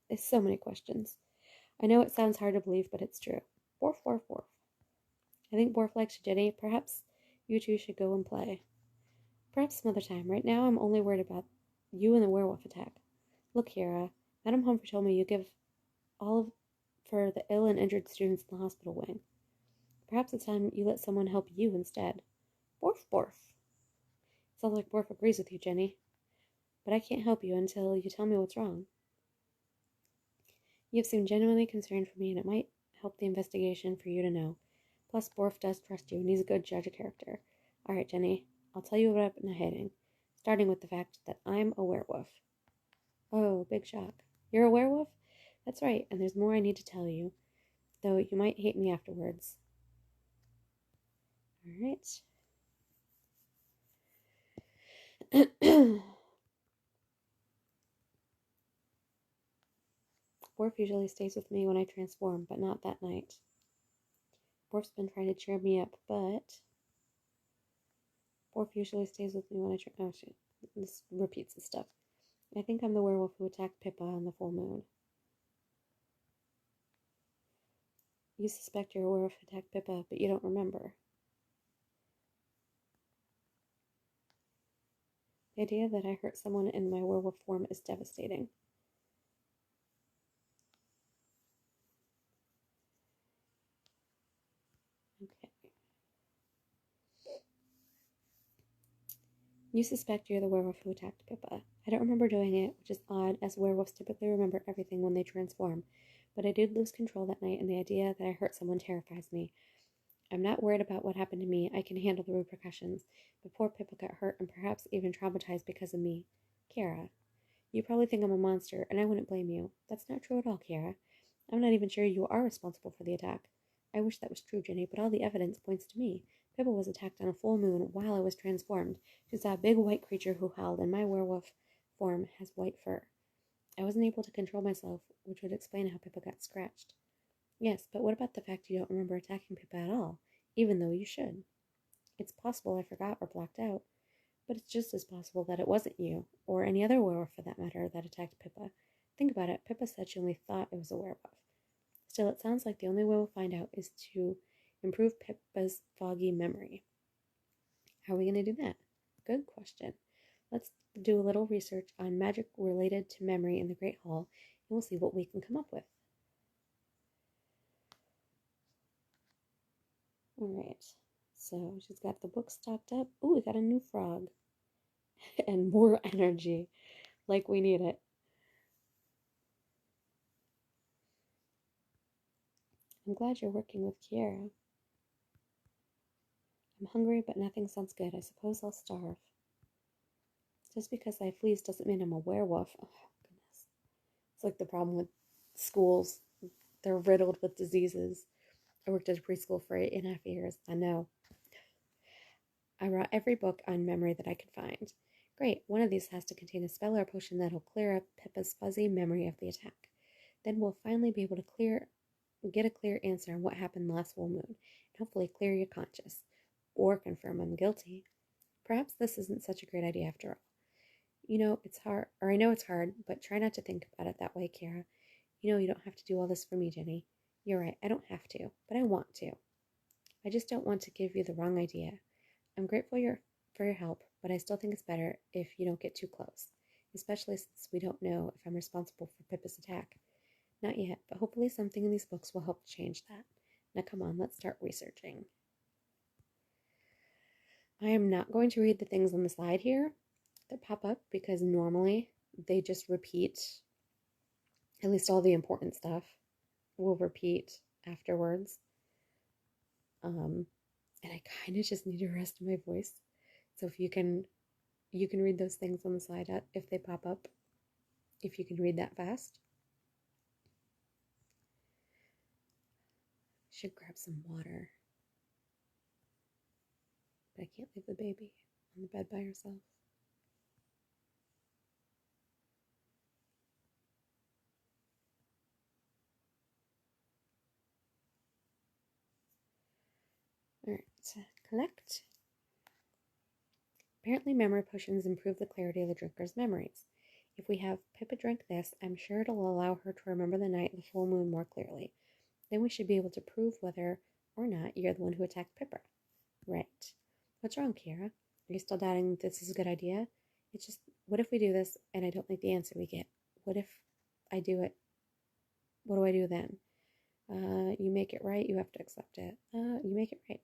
There's so many questions. I know it sounds hard to believe, but it's true. Borf, borf, borf. I think Borf likes you, Jenny. Perhaps you two should go and play. Perhaps some other time. Right now, I'm only worried about you and the werewolf attack. Look, Kira. Madam Humphrey told me you give for the ill and injured students in the hospital wing. Perhaps it's time you let someone help you instead. Borf, borf. Sounds like Borf agrees with you, Jenny. But I can't help you until you tell me what's wrong. You have seemed genuinely concerned for me, and it might help the investigation for you to know. Plus, Borf does trust you, and he's a good judge of character. All right, Jenny, I'll tell you what I've been hiding, starting with the fact that I'm a werewolf. Oh, big shock. You're a werewolf? That's right, and there's more I need to tell you, though you might hate me afterwards. All right. Borf usually stays with me when I transform, but not that night. Borf's been trying to cheer me up, but Werewolf usually stays with me when I try. Oh, shit. This repeats the stuff. I think I'm the werewolf who attacked Pippa on the full moon. You suspect you're a werewolf who attacked Pippa, but you don't remember. The idea that I hurt someone in my werewolf form is devastating. Okay. You suspect you're the werewolf who attacked Pippa. I don't remember doing it, which is odd, as werewolves typically remember everything when they transform. But I did lose control that night, and the idea that I hurt someone terrifies me. I'm not worried about what happened to me. I can handle the repercussions. But poor Pippa got hurt and perhaps even traumatized because of me. Kiara. You probably think I'm a monster, and I wouldn't blame you. That's not true at all, Kiara. I'm not even sure you are responsible for the attack. I wish that was true, Jenny, but all the evidence points to me. Pippa was attacked on a full moon while I was transformed. She saw a big white creature who howled, and my werewolf form has white fur. I wasn't able to control myself, which would explain how Pippa got scratched. Yes, but what about the fact you don't remember attacking Pippa at all, even though you should? It's possible I forgot or blacked out, but it's just as possible that it wasn't you, or any other werewolf for that matter, that attacked Pippa. Think about it. Pippa said she only thought it was a werewolf. Still, it sounds like the only way we'll find out is to improve Pippa's foggy memory. How are we going to do that? Good question. Let's do a little research on magic related to memory in the Great Hall, and we'll see what we can come up with. Alright, so she's got the book stocked up. Ooh, we got a new frog. And more energy, like we need it. I'm glad you're working with Kiara. I'm hungry, but nothing sounds good. I suppose I'll starve. Just because I have fleas doesn't mean I'm a werewolf. Oh, goodness. It's like the problem with schools. They're riddled with diseases. I worked at a preschool for 8.5 years. I know. I brought every book on memory that I could find. Great, one of these has to contain a spell or a potion that'll clear up Pippa's fuzzy memory of the attack. Then we'll finally be able to get a clear answer on what happened last full moon, and hopefully clear your conscience, or confirm I'm guilty. Perhaps this isn't such a great idea after all. I know it's hard, but try not to think about it that way, Kiara. You don't have to do all this for me, Jenny. You're right, I don't have to, but I want to. I just don't want to give you the wrong idea. I'm grateful for your help, but I still think it's better if you don't get too close, especially since we don't know if I'm responsible for Pippa's attack. Not yet, but hopefully something in these books will help change that. Now come on, let's start researching. I am not going to read the things on the side here that pop up because normally they just repeat, at least all the important stuff will repeat afterwards. And I kind of just need to rest my voice. So if you can read those things on the side if they pop up, if you can read that fast. Should grab some water. But I can't leave the baby on the bed by herself. Alright, collect. Apparently memory potions improve the clarity of the drinker's memories. If we have Pippa drink this, I'm sure it'll allow her to remember the night of the full moon more clearly. Then we should be able to prove whether or not you're the one who attacked Pippa. Right. What's wrong, Kiara? Are you still doubting this is a good idea? It's just, what if we do this and I don't like the answer we get? What if I do it? What do I do then? You make it right, you have to accept it. You make it right.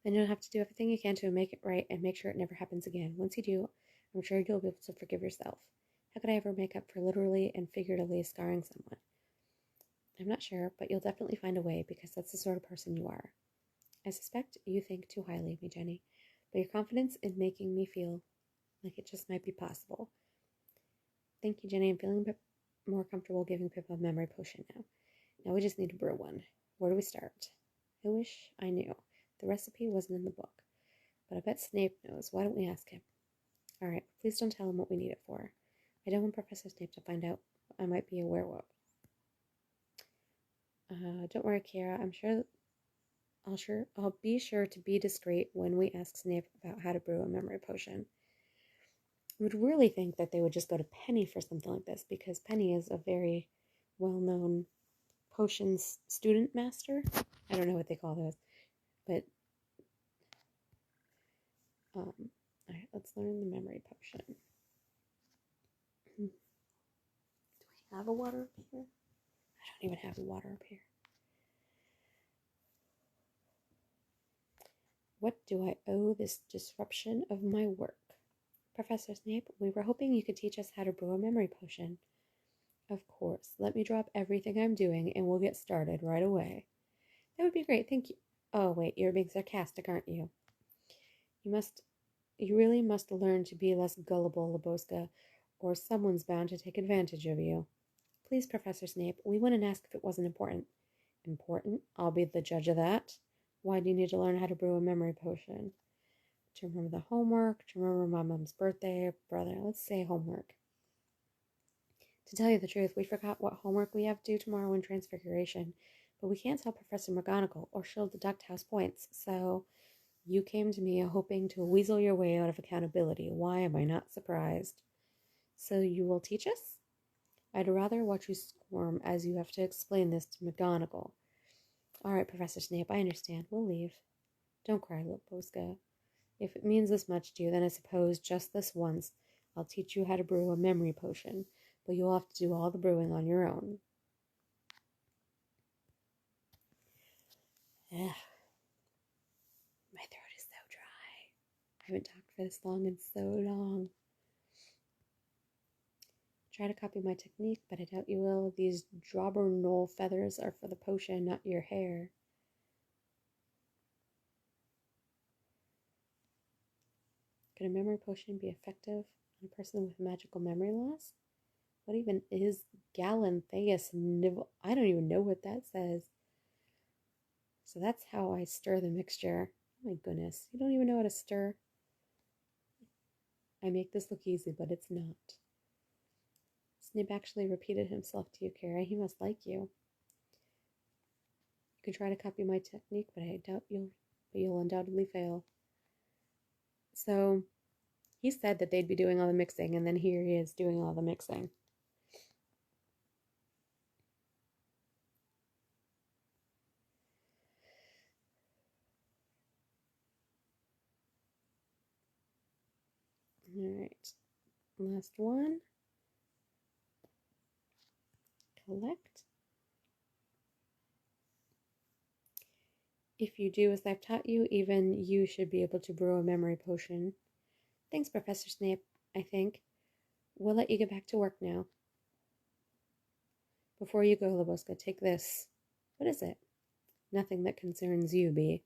Then you'll have to do everything you can to make it right and make sure it never happens again. Once you do, I'm sure you'll be able to forgive yourself. How could I ever make up for literally and figuratively scarring someone? I'm not sure, but you'll definitely find a way because that's the sort of person you are. I suspect you think too highly of me, Jenny, but your confidence in making me feel like it just might be possible. Thank you, Jenny. I'm feeling a bit more comfortable giving Pippa a memory potion now. Now we just need to brew one. Where do we start? I wish I knew. The recipe wasn't in the book, but I bet Snape knows. Why don't we ask him? Alright, please don't tell him what we need it for. I don't want Professor Snape to find out I might be a werewolf. Don't worry, Kiara. I'm sure I'll be sure to be discreet when we ask Snape about how to brew a memory potion. I would really think that they would just go to Penny for something like this, because Penny is a very well-known potions student master. I don't know what they call those, but all right, let's learn the memory potion. Do I have a water up here? I don't even have a water up here. What do I owe this disruption of my work? Professor Snape, we were hoping you could teach us how to brew a memory potion. Of course. Let me drop everything I'm doing and we'll get started right away. That would be great, thank you. Oh, wait, you're being sarcastic, aren't you? You really must learn to be less gullible, Lebowska, or someone's bound to take advantage of you. Please, Professor Snape, we wouldn't ask if it wasn't important. Important? I'll be the judge of that. Why do you need to learn how to brew a memory potion? To remember the homework, to remember my mom's birthday, brother. Let's say homework. To tell you the truth, we forgot what homework we have due tomorrow in Transfiguration, but we can't tell Professor McGonagall or she'll deduct house points, so you came to me hoping to weasel your way out of accountability. Why am I not surprised? So you will teach us? I'd rather watch you squirm as you have to explain this to McGonagall. All right, Professor Snape, I understand. We'll leave. Don't cry, Lebowska. If it means this much to you, then I suppose just this once I'll teach you how to brew a memory potion, but you'll have to do all the brewing on your own. Ugh. My throat is so dry. I haven't talked for this long in so long. Try to copy my technique, but I doubt you will. These Drobbernol feathers are for the potion, not your hair. Could a memory potion be effective on a person with magical memory loss? What even is Galantheus Nivell? I don't even know what that says. So that's how I stir the mixture. Oh my goodness, you don't even know how to stir? I make this look easy, but it's not. Snape actually repeated himself to you, Kara. He must like you. You can try to copy my technique, but I doubt you'll undoubtedly fail. So he said that they'd be doing all the mixing, and then here he is doing all the mixing. All right, last one. Collect. If you do as I've taught you, even you should be able to brew a memory potion. Thanks, Professor Snape, I think. We'll let you get back to work now. Before you go, Lebowska, take this. What is it? Nothing that concerns you, Bee.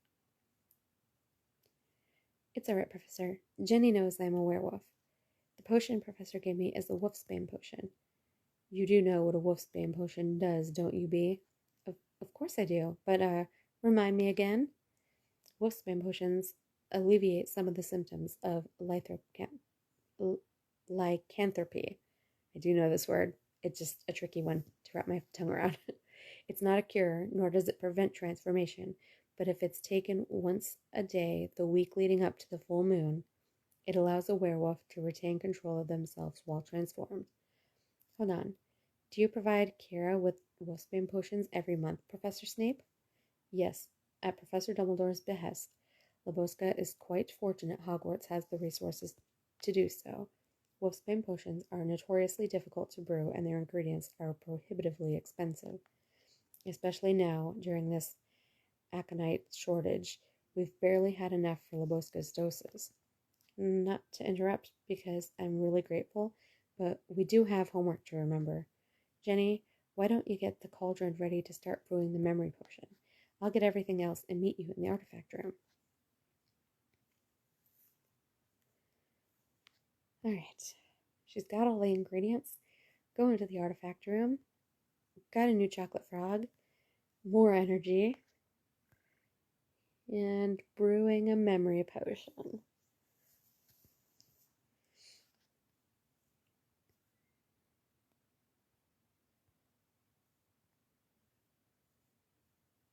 It's all right, Professor. Jenny knows I'm a werewolf. The potion Professor gave me is the wolfsbane potion. You do know what a wolfsbane potion does, don't you, Bee? Of course I do, but, remind me again? Wolfsbane potions alleviate some of the symptoms of lycanthropy. I do know this word. It's just a tricky one to wrap my tongue around. It's not a cure, nor does it prevent transformation, but if it's taken once a day the week leading up to the full moon, it allows a werewolf to retain control of themselves while transformed. Hold on. Do you provide Kara with wolfsbane potions every month, Professor Snape? Yes, at Professor Dumbledore's behest. Lebowska is quite fortunate Hogwarts has the resources to do so. Wolfsbane potions are notoriously difficult to brew, and their ingredients are prohibitively expensive. Especially now, during this aconite shortage, we've barely had enough for Lebowska's doses. Not to interrupt, because I'm really grateful, but we do have homework to remember. Jenny, why don't you get the cauldron ready to start brewing the memory potion? I'll get everything else and meet you in the artifact room. All right. She's got all the ingredients. Go into the artifact room. Got a new chocolate frog. More energy. And brewing a memory potion.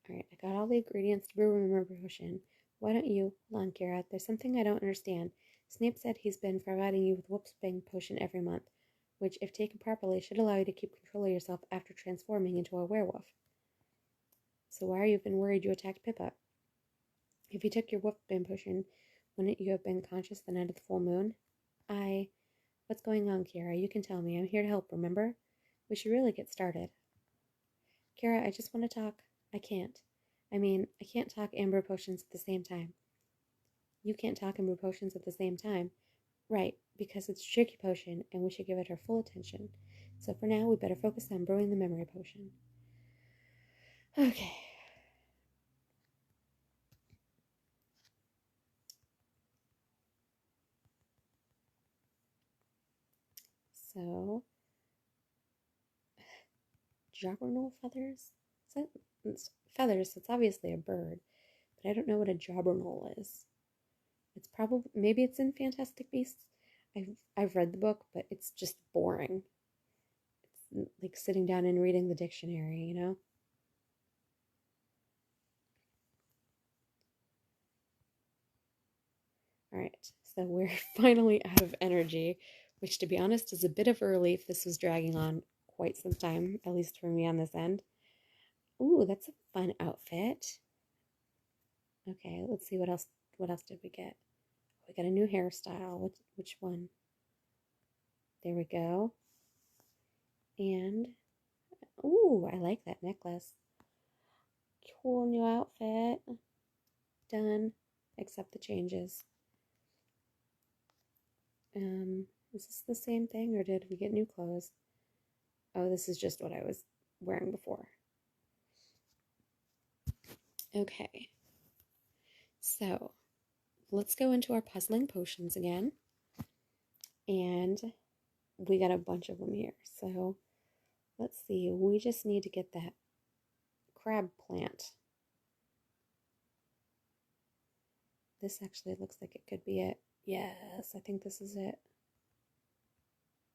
All Alright, I got all the ingredients to brew a memory potion. Why don't you? Hold on, Kira. There's something I don't understand. Snape said he's been providing you with Whoopsping potion every month, which, if taken properly, should allow you to keep control of yourself after transforming into a werewolf. So why are you even worried you attacked Pippa? If you took your Whoopsping potion, wouldn't you have been conscious the night of the full moon? What's going on, Kira? You can tell me. I'm here to help, remember? We should really get started. Kira, I just want to talk. I can't. I can't talk and brew potions at the same time. You can't talk and brew potions at the same time. Right, because it's a tricky potion, and we should give it our full attention. So for now, we better focus on brewing the memory potion. Okay. So, jobberknoll feathers? It's feathers, so it's obviously a bird, but I don't know what a jobberknoll is. It's probably, maybe it's in Fantastic Beasts. I've read the book, but it's just boring. It's like sitting down and reading the dictionary, you know? Alright, so we're finally out of energy, which to be honest is a bit of a relief. This was dragging on quite some time, at least for me on this end. Ooh, that's a fun outfit. Okay, let's see what else did we get? We got a new hairstyle. Which one? There we go. And ooh, I like that necklace. Cool new outfit. Done. Accept the changes. Is this the same thing or did we get new clothes? Oh, this is just what I was wearing before. Okay. So, let's go into our puzzling potions again. And we got a bunch of them here. So, let's see. We just need to get that crab plant. This actually looks like it could be it. Yes, I think this is it.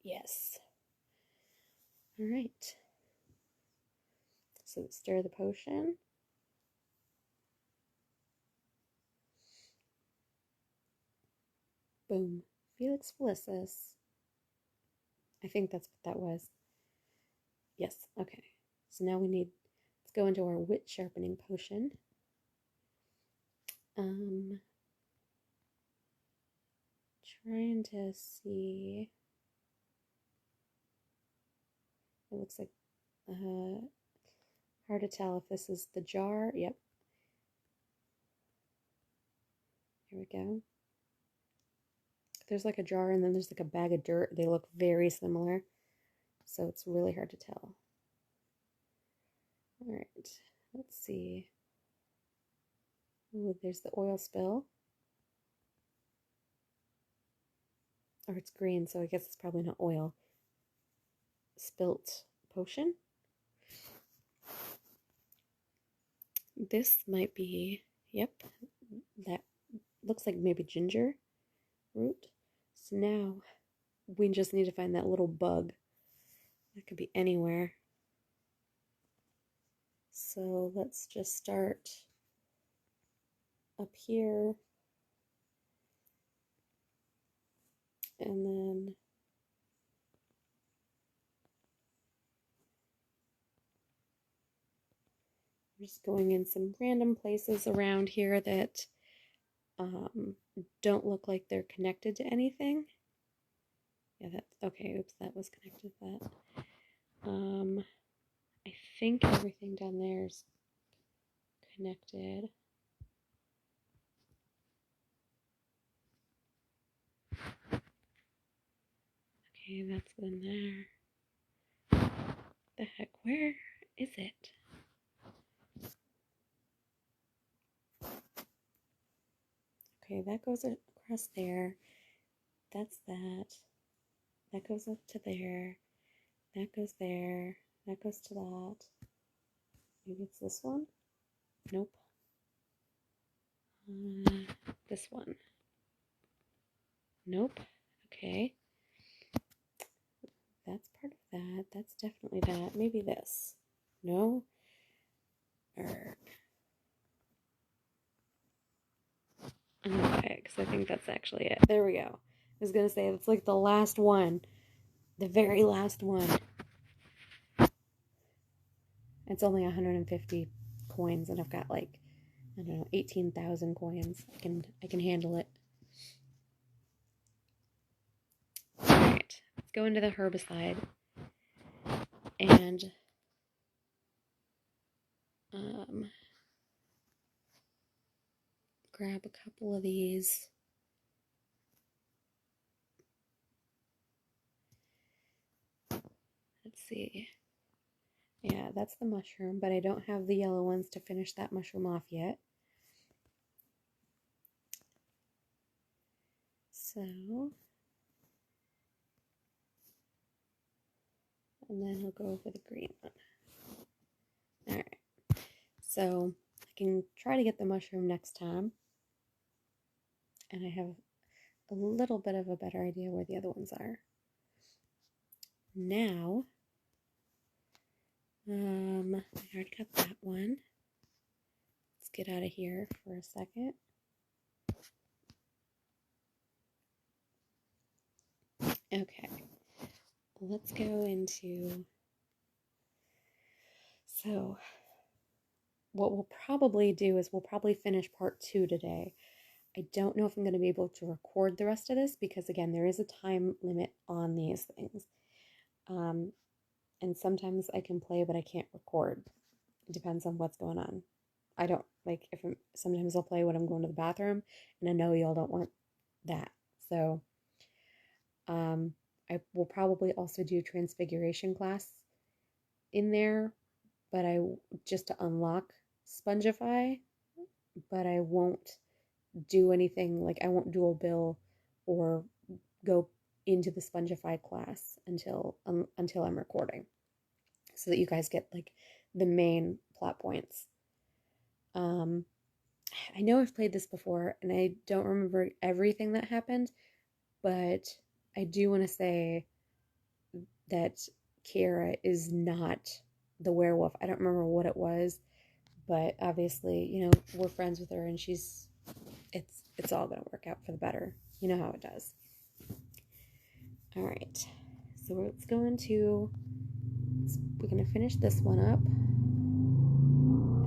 Yes. All right. So stir the potion. Boom. Felix Felicis. I think that's what that was. Yes, okay. So now let's go into our wit sharpening potion. Trying to see. It looks like hard to tell if this is the jar. Yep. Here we go. There's like a jar and then there's like a bag of dirt. They look very similar. So it's really hard to tell. All right. Let's see. Ooh, there's the oil spill. Or it's green, so I guess it's probably not oil. Spilt potion. This might be, yep, that looks like maybe ginger root. So now we just need to find that little bug. That could be anywhere. So let's just start up here. And then we're just going in some random places around here that don't look like they're connected to anything. Yeah, that's okay. Oops, that was connected to that. I think everything down there is connected. Okay, that's in there. The heck, where is it? Okay, that goes across there. That's that. That goes up to there. That goes there. That goes to that. Maybe it's this one? Nope. This one. Nope. Okay. That's part of that. That's definitely that. Maybe this. No? Okay, because I think that's actually it. There we go. I was going to say, it's like the last one. The very last one. It's only 150 coins, and I've got like, I don't know, 18,000 coins. I can handle it. Alright, let's go into the herbicide. And grab a couple of these. Let's see. Yeah, that's the mushroom, but I don't have the yellow ones to finish that mushroom off yet. So, and then I'll go for the green one. Alright, so I can try to get the mushroom next time. And I have a little bit of a better idea where the other ones are. Now, I already got that one. Let's get out of here for a second. Okay, let's go into, so what we'll probably do is we'll probably finish part 2 today. I don't know if I'm going to be able to record the rest of this because, again, there is a time limit on these things. And sometimes I can play, but I can't record. It depends on what's going on. I don't, like, sometimes I'll play when I'm going to the bathroom, and I know y'all don't want that. So, I will probably also do Transfiguration class in there, but just to unlock Spongify, but I won't do anything, like I won't dual bill or go into the Spongify class until I'm recording, so that you guys get like the main plot points. I know I've played this before and I don't remember everything that happened, but I do want to say that Kiara is not the werewolf. I don't remember what it was, but obviously, you know, we're friends with her and it's all going to work out for the better. You know how it does. All right. So we're going to finish this one up.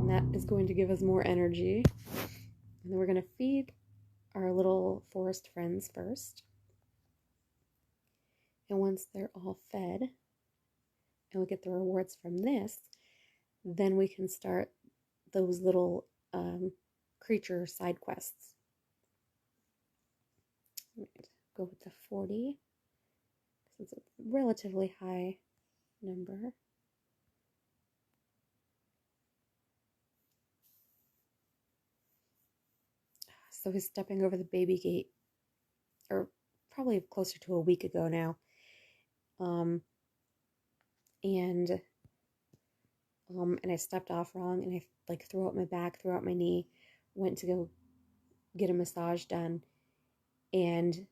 And that is going to give us more energy. And then we're going to feed our little forest friends first. And once they're all fed, and we get the rewards from this, then we can start those little creature side quests. Right. Go with the 40, because it's a relatively high number. So he's stepping over the baby gate, or probably closer to a week ago now. And I stepped off wrong, and I like threw out my back, threw out my knee, went to go get a massage done, and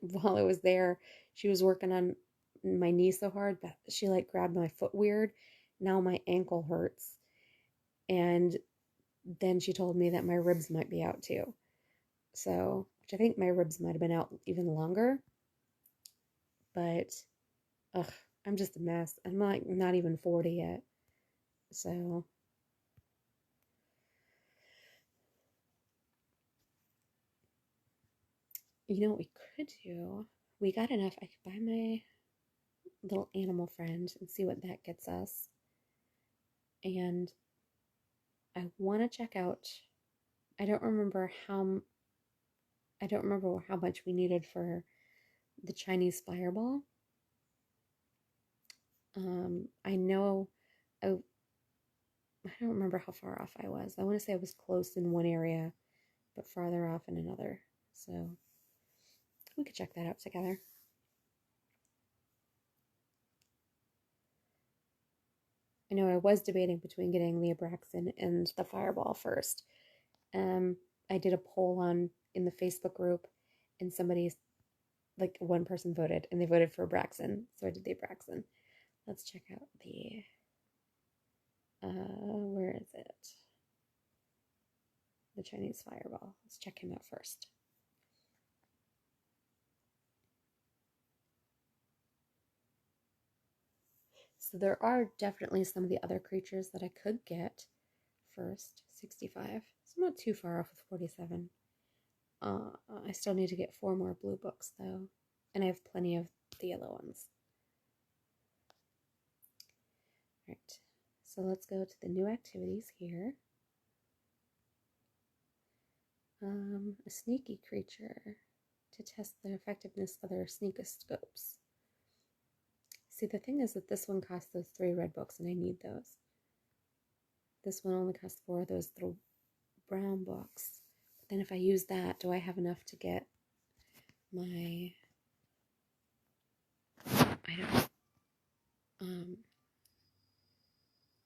while I was there, she was working on my knee so hard that she like grabbed my foot weird. Now my ankle hurts, and then she told me that my ribs might be out too. So, which I think my ribs might have been out even longer, but I'm just a mess. I'm like not even 40 yet. So, you know what we could do? We got enough. I could buy my little animal friend and see what that gets us. And I want to check out, I don't remember how much we needed for the Chinese fireball. I know, I don't remember how far off I was. I want to say I was close in one area, but farther off in another. So we could check that out together. I know I was debating between getting the Abraxan and the fireball first. I did a poll in the Facebook group, and one person voted, and they voted for Abraxan, so I did the Abraxan. Let's check out where is it? the Chinese fireball. Let's check him out first. So there are definitely some of the other creatures that I could get first. 65. So I'm not too far off with 47. I still need to get 4 more blue books though. And I have plenty of the yellow ones. Alright, so let's go to the new activities here. A sneaky creature to test the effectiveness of their sneakoscopes. See, the thing is that this one costs those 3 red books, and I need those. This one only costs 4 of those little brown books. But then if I use that, do I have enough to get my... I don't... Hold on.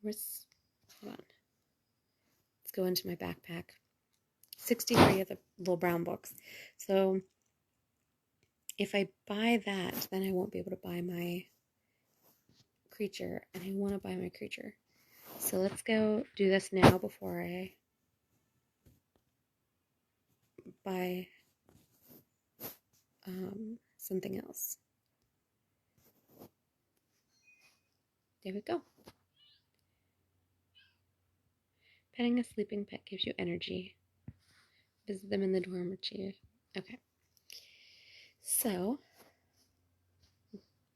Let's go into my backpack. 63 of the little brown books. So if I buy that, then I won't be able to buy my creature, and I want to buy my creature. So let's go do this now before I buy something else. There we go. Petting a sleeping pet gives you energy. Visit them in the dormitory. Okay. So,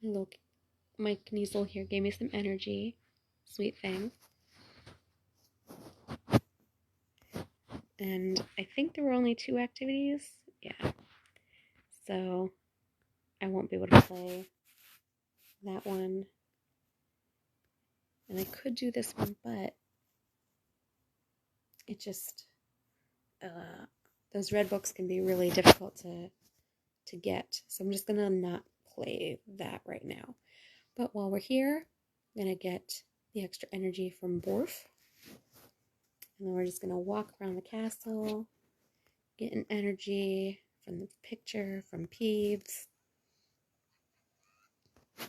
look, my Kneasel here gave me some energy. Sweet thing. And I think there were only 2 activities. Yeah. So, I won't be able to play that one. And I could do this one, but it just... those red books can be really difficult to get. So I'm just going to not play that right now. But while we're here, I'm going to get the extra energy from Borf. And then we're just going to walk around the castle, get an energy from the picture, from Peeves, the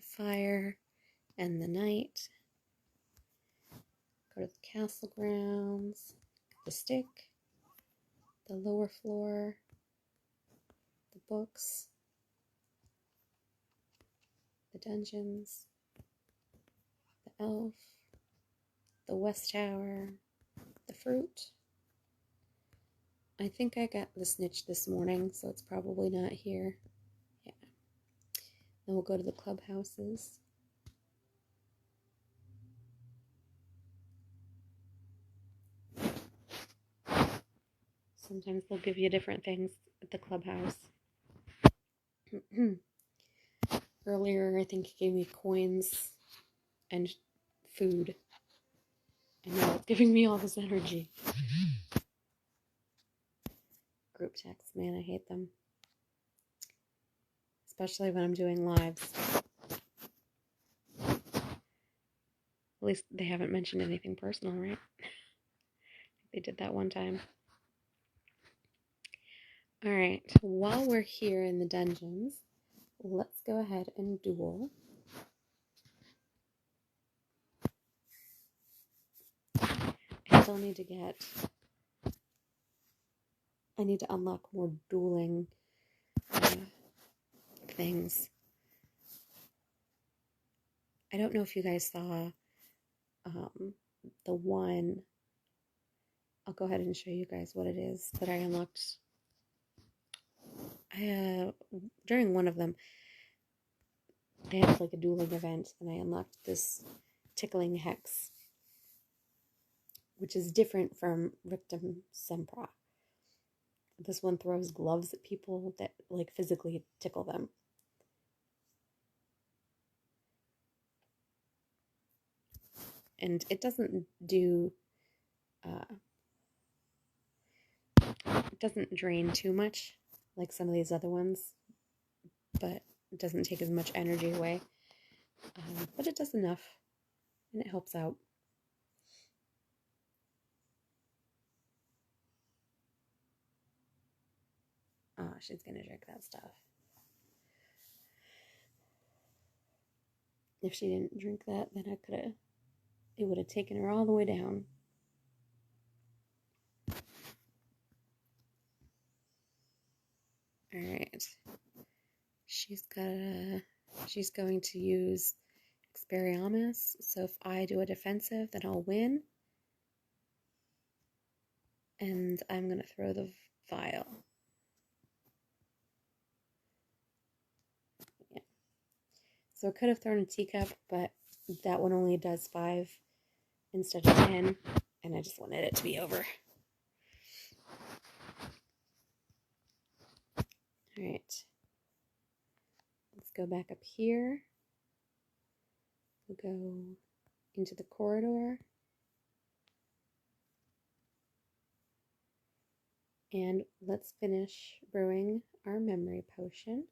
fire, and the night. Go to the castle grounds, the stick, the lower floor, the books, the dungeons, the elf, the west tower, the fruit. I think I got the snitch this morning, so it's probably not here. Yeah. Then we'll go to the clubhouses. Sometimes they'll give you different things at the clubhouse. Earlier, I think it gave me coins and food. And now it's giving me all this energy. Group texts, man, I hate them. Especially when I'm doing lives. At least they haven't mentioned anything personal, right? They did that one time. Alright, while we're here in the dungeons, let's go ahead and duel. I still need to get... I need to unlock more dueling things. I don't know if you guys saw the one... I'll go ahead and show you guys what it is that I unlocked. During one of them, they had like a dueling event, and I unlocked this Tickling Hex, which is different from Rictum Sempra. This one throws gloves at people that like physically tickle them. And it doesn't do... it doesn't drain too much like some of these other ones, but it doesn't take as much energy away. But it does enough, and it helps out. Oh, she's gonna drink that stuff. If she didn't drink that, then it would have taken her all the way down. Alright. She's going to use Expelliarmus. So if I do a defensive, then I'll win. And I'm going to throw the vial. Yeah. So I could have thrown a teacup, but that one only does 5 instead of 10. And I just wanted it to be over. Alright. Let's go back up here. We'll go into the corridor. And let's finish brewing our memory potion.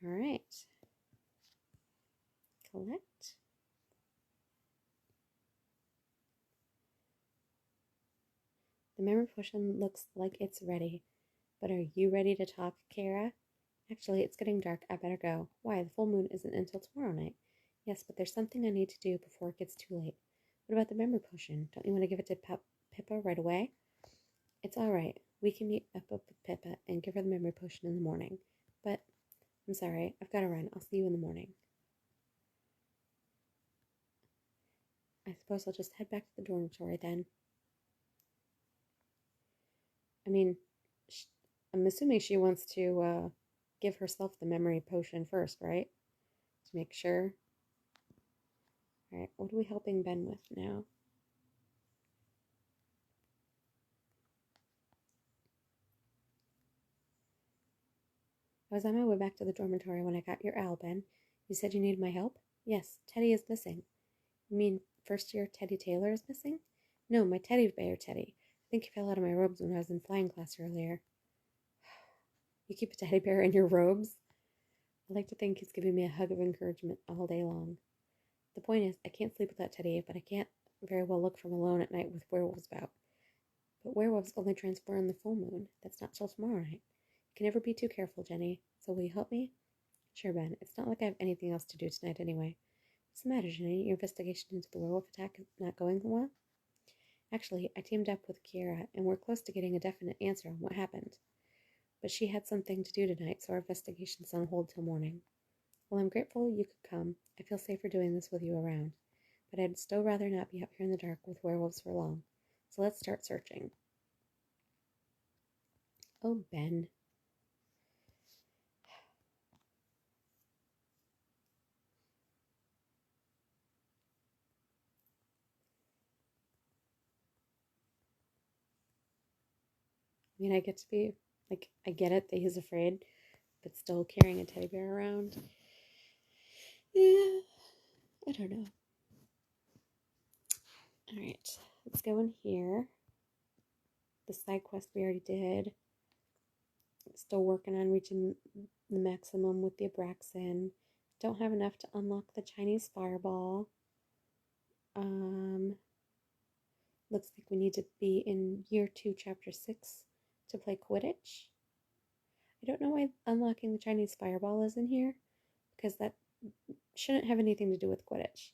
All right. Collect. The memory potion looks like it's ready. But are you ready to talk, Kara? Actually, it's getting dark. I better go. Why? The full moon isn't until tomorrow night. Yes, but there's something I need to do before it gets too late. What about the memory potion? Don't you want to give it to Pippa right away? It's all right. We can meet up with Pippa and give her the memory potion in the morning. But I'm sorry. I've got to run. I'll see you in the morning. I suppose I'll just head back to the dormitory then. I mean, I'm assuming she wants to give herself the memory potion first, right? To make sure. Alright, what are we helping Ben with now? I was on my way back to the dormitory when I got your owl, Ben. You said you needed my help? Yes, Teddy is missing. You mean first year Teddy Taylor is missing? No, my teddy bear Teddy. I think he fell out of my robes when I was in flying class earlier. You keep a teddy bear in your robes? I like to think he's giving me a hug of encouragement all day long. The point is, I can't sleep without Teddy, but I can't very well look for him alone at night with werewolves about. But werewolves only transform on the full moon. That's not till tomorrow night. You can never be too careful, Jenny. So will you help me? Sure, Ben. It's not like I have anything else to do tonight anyway. What's the matter, Jenny? Your investigation into the werewolf attack is not going well? Actually, I teamed up with Kiera, and we're close to getting a definite answer on what happened. But she had something to do tonight, so our investigation's on hold till morning. Well, I'm grateful you could come. I feel safer doing this with you around. But I'd still rather not be out here in the dark with werewolves for long. So let's start searching. Oh, Ben. I mean, I get to be, I get it that he's afraid, but still carrying a teddy bear around. Yeah, I don't know. Alright, let's go in here. The side quest we already did. Still working on reaching the maximum with the Abraxan. Don't have enough to unlock the Chinese fireball. Looks like we need to be in year 2, chapter 6 to play Quidditch. I don't know why unlocking the Chinese fireball is in here, because that shouldn't have anything to do with Quidditch.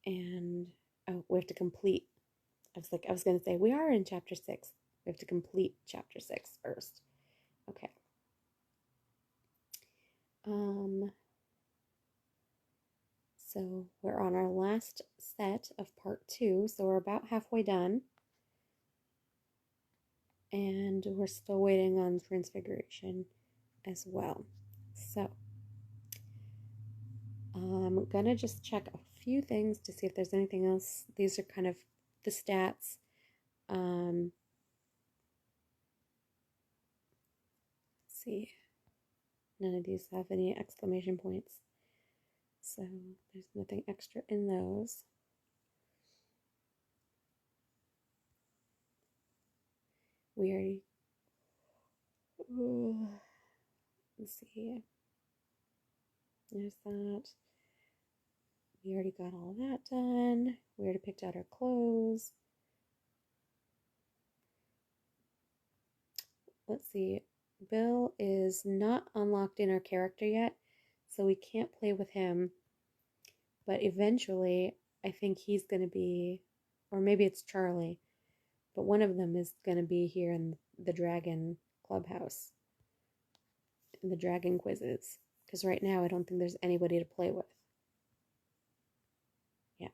And, oh, we have to complete. I was going to say, we are in chapter 6. We have to complete chapter 6 first. Okay. So we're on our last set of part 2, so we're about halfway done. And we're still waiting on Transfiguration as well. So I'm gonna just check a few things to see if there's anything else. These are kind of the stats. Let's see. None of these have any exclamation points. So there's nothing extra in those. We already... Ooh, let's see. There's that. We already got all that done. We already picked out our clothes. Let's see. Bill is not unlocked in our character yet, so we can't play with him But eventually, I think he's going to be, or maybe it's Charlie, but one of them is going to be here in the Dragon Clubhouse, in the Dragon Quizzes. Because right now, I don't think there's anybody to play with. Yeah.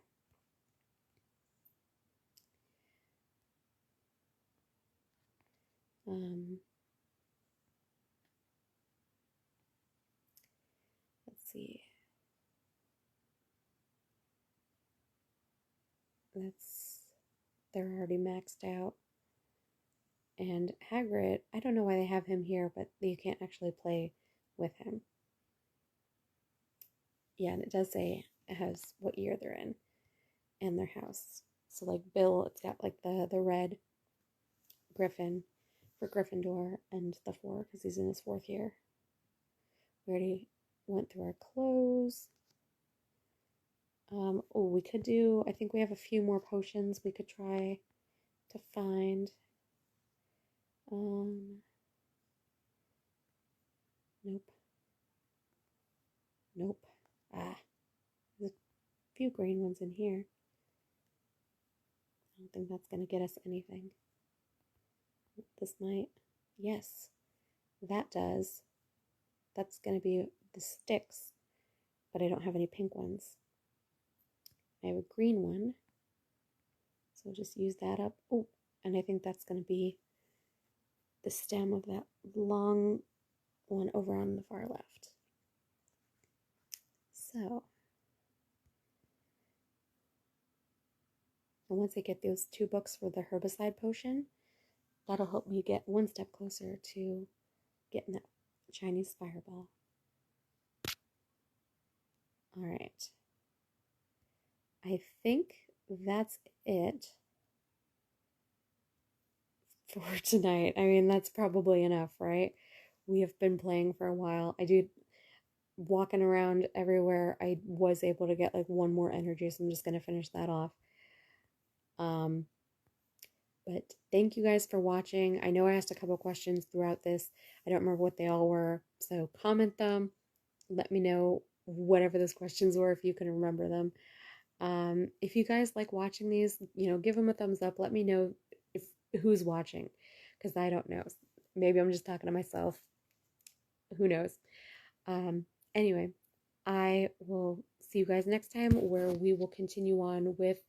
Let's see. They're already maxed out. And Hagrid, I don't know why they have him here, but you can't actually play with him. Yeah, and it does say it has what year they're in and their house. So like Bill, it's got like the red griffin for Gryffindor and the 4 because he's in his 4th year. We already went through our clothes. We could do, I think we have a few more potions we could try to find. Nope. Nope. There's a few green ones in here. I don't think that's going to get us anything. This might. Yes, that does. That's going to be the sticks, but I don't have any pink ones. I have a green one, so we'll just use that up. Oh, and I think that's going to be the stem of that long one over on the far left. So, and once I get those 2 books for the herbicide potion, that'll help me get one step closer to getting that Chinese fireball. All right. I think that's it for tonight. I mean, that's probably enough, right? We have been playing for a while. I do walking around everywhere. I was able to get like 1 more energy, so I'm just going to finish that off. But thank you guys for watching. I know I asked a couple questions throughout this. I don't remember what they all were, so comment them. Let me know whatever those questions were if you can remember them. If you guys like watching these, give them a thumbs up. Let me know who's watching, because I don't know. Maybe I'm just talking to myself. Who knows? Anyway, I will see you guys next time, where we will continue on with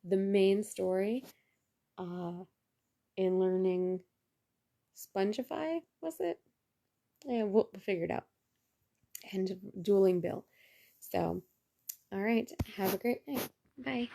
the main story in learning Spongify, was it? Yeah, we'll figure it out. And Dueling Bill. So, all right. Have a great night. Bye.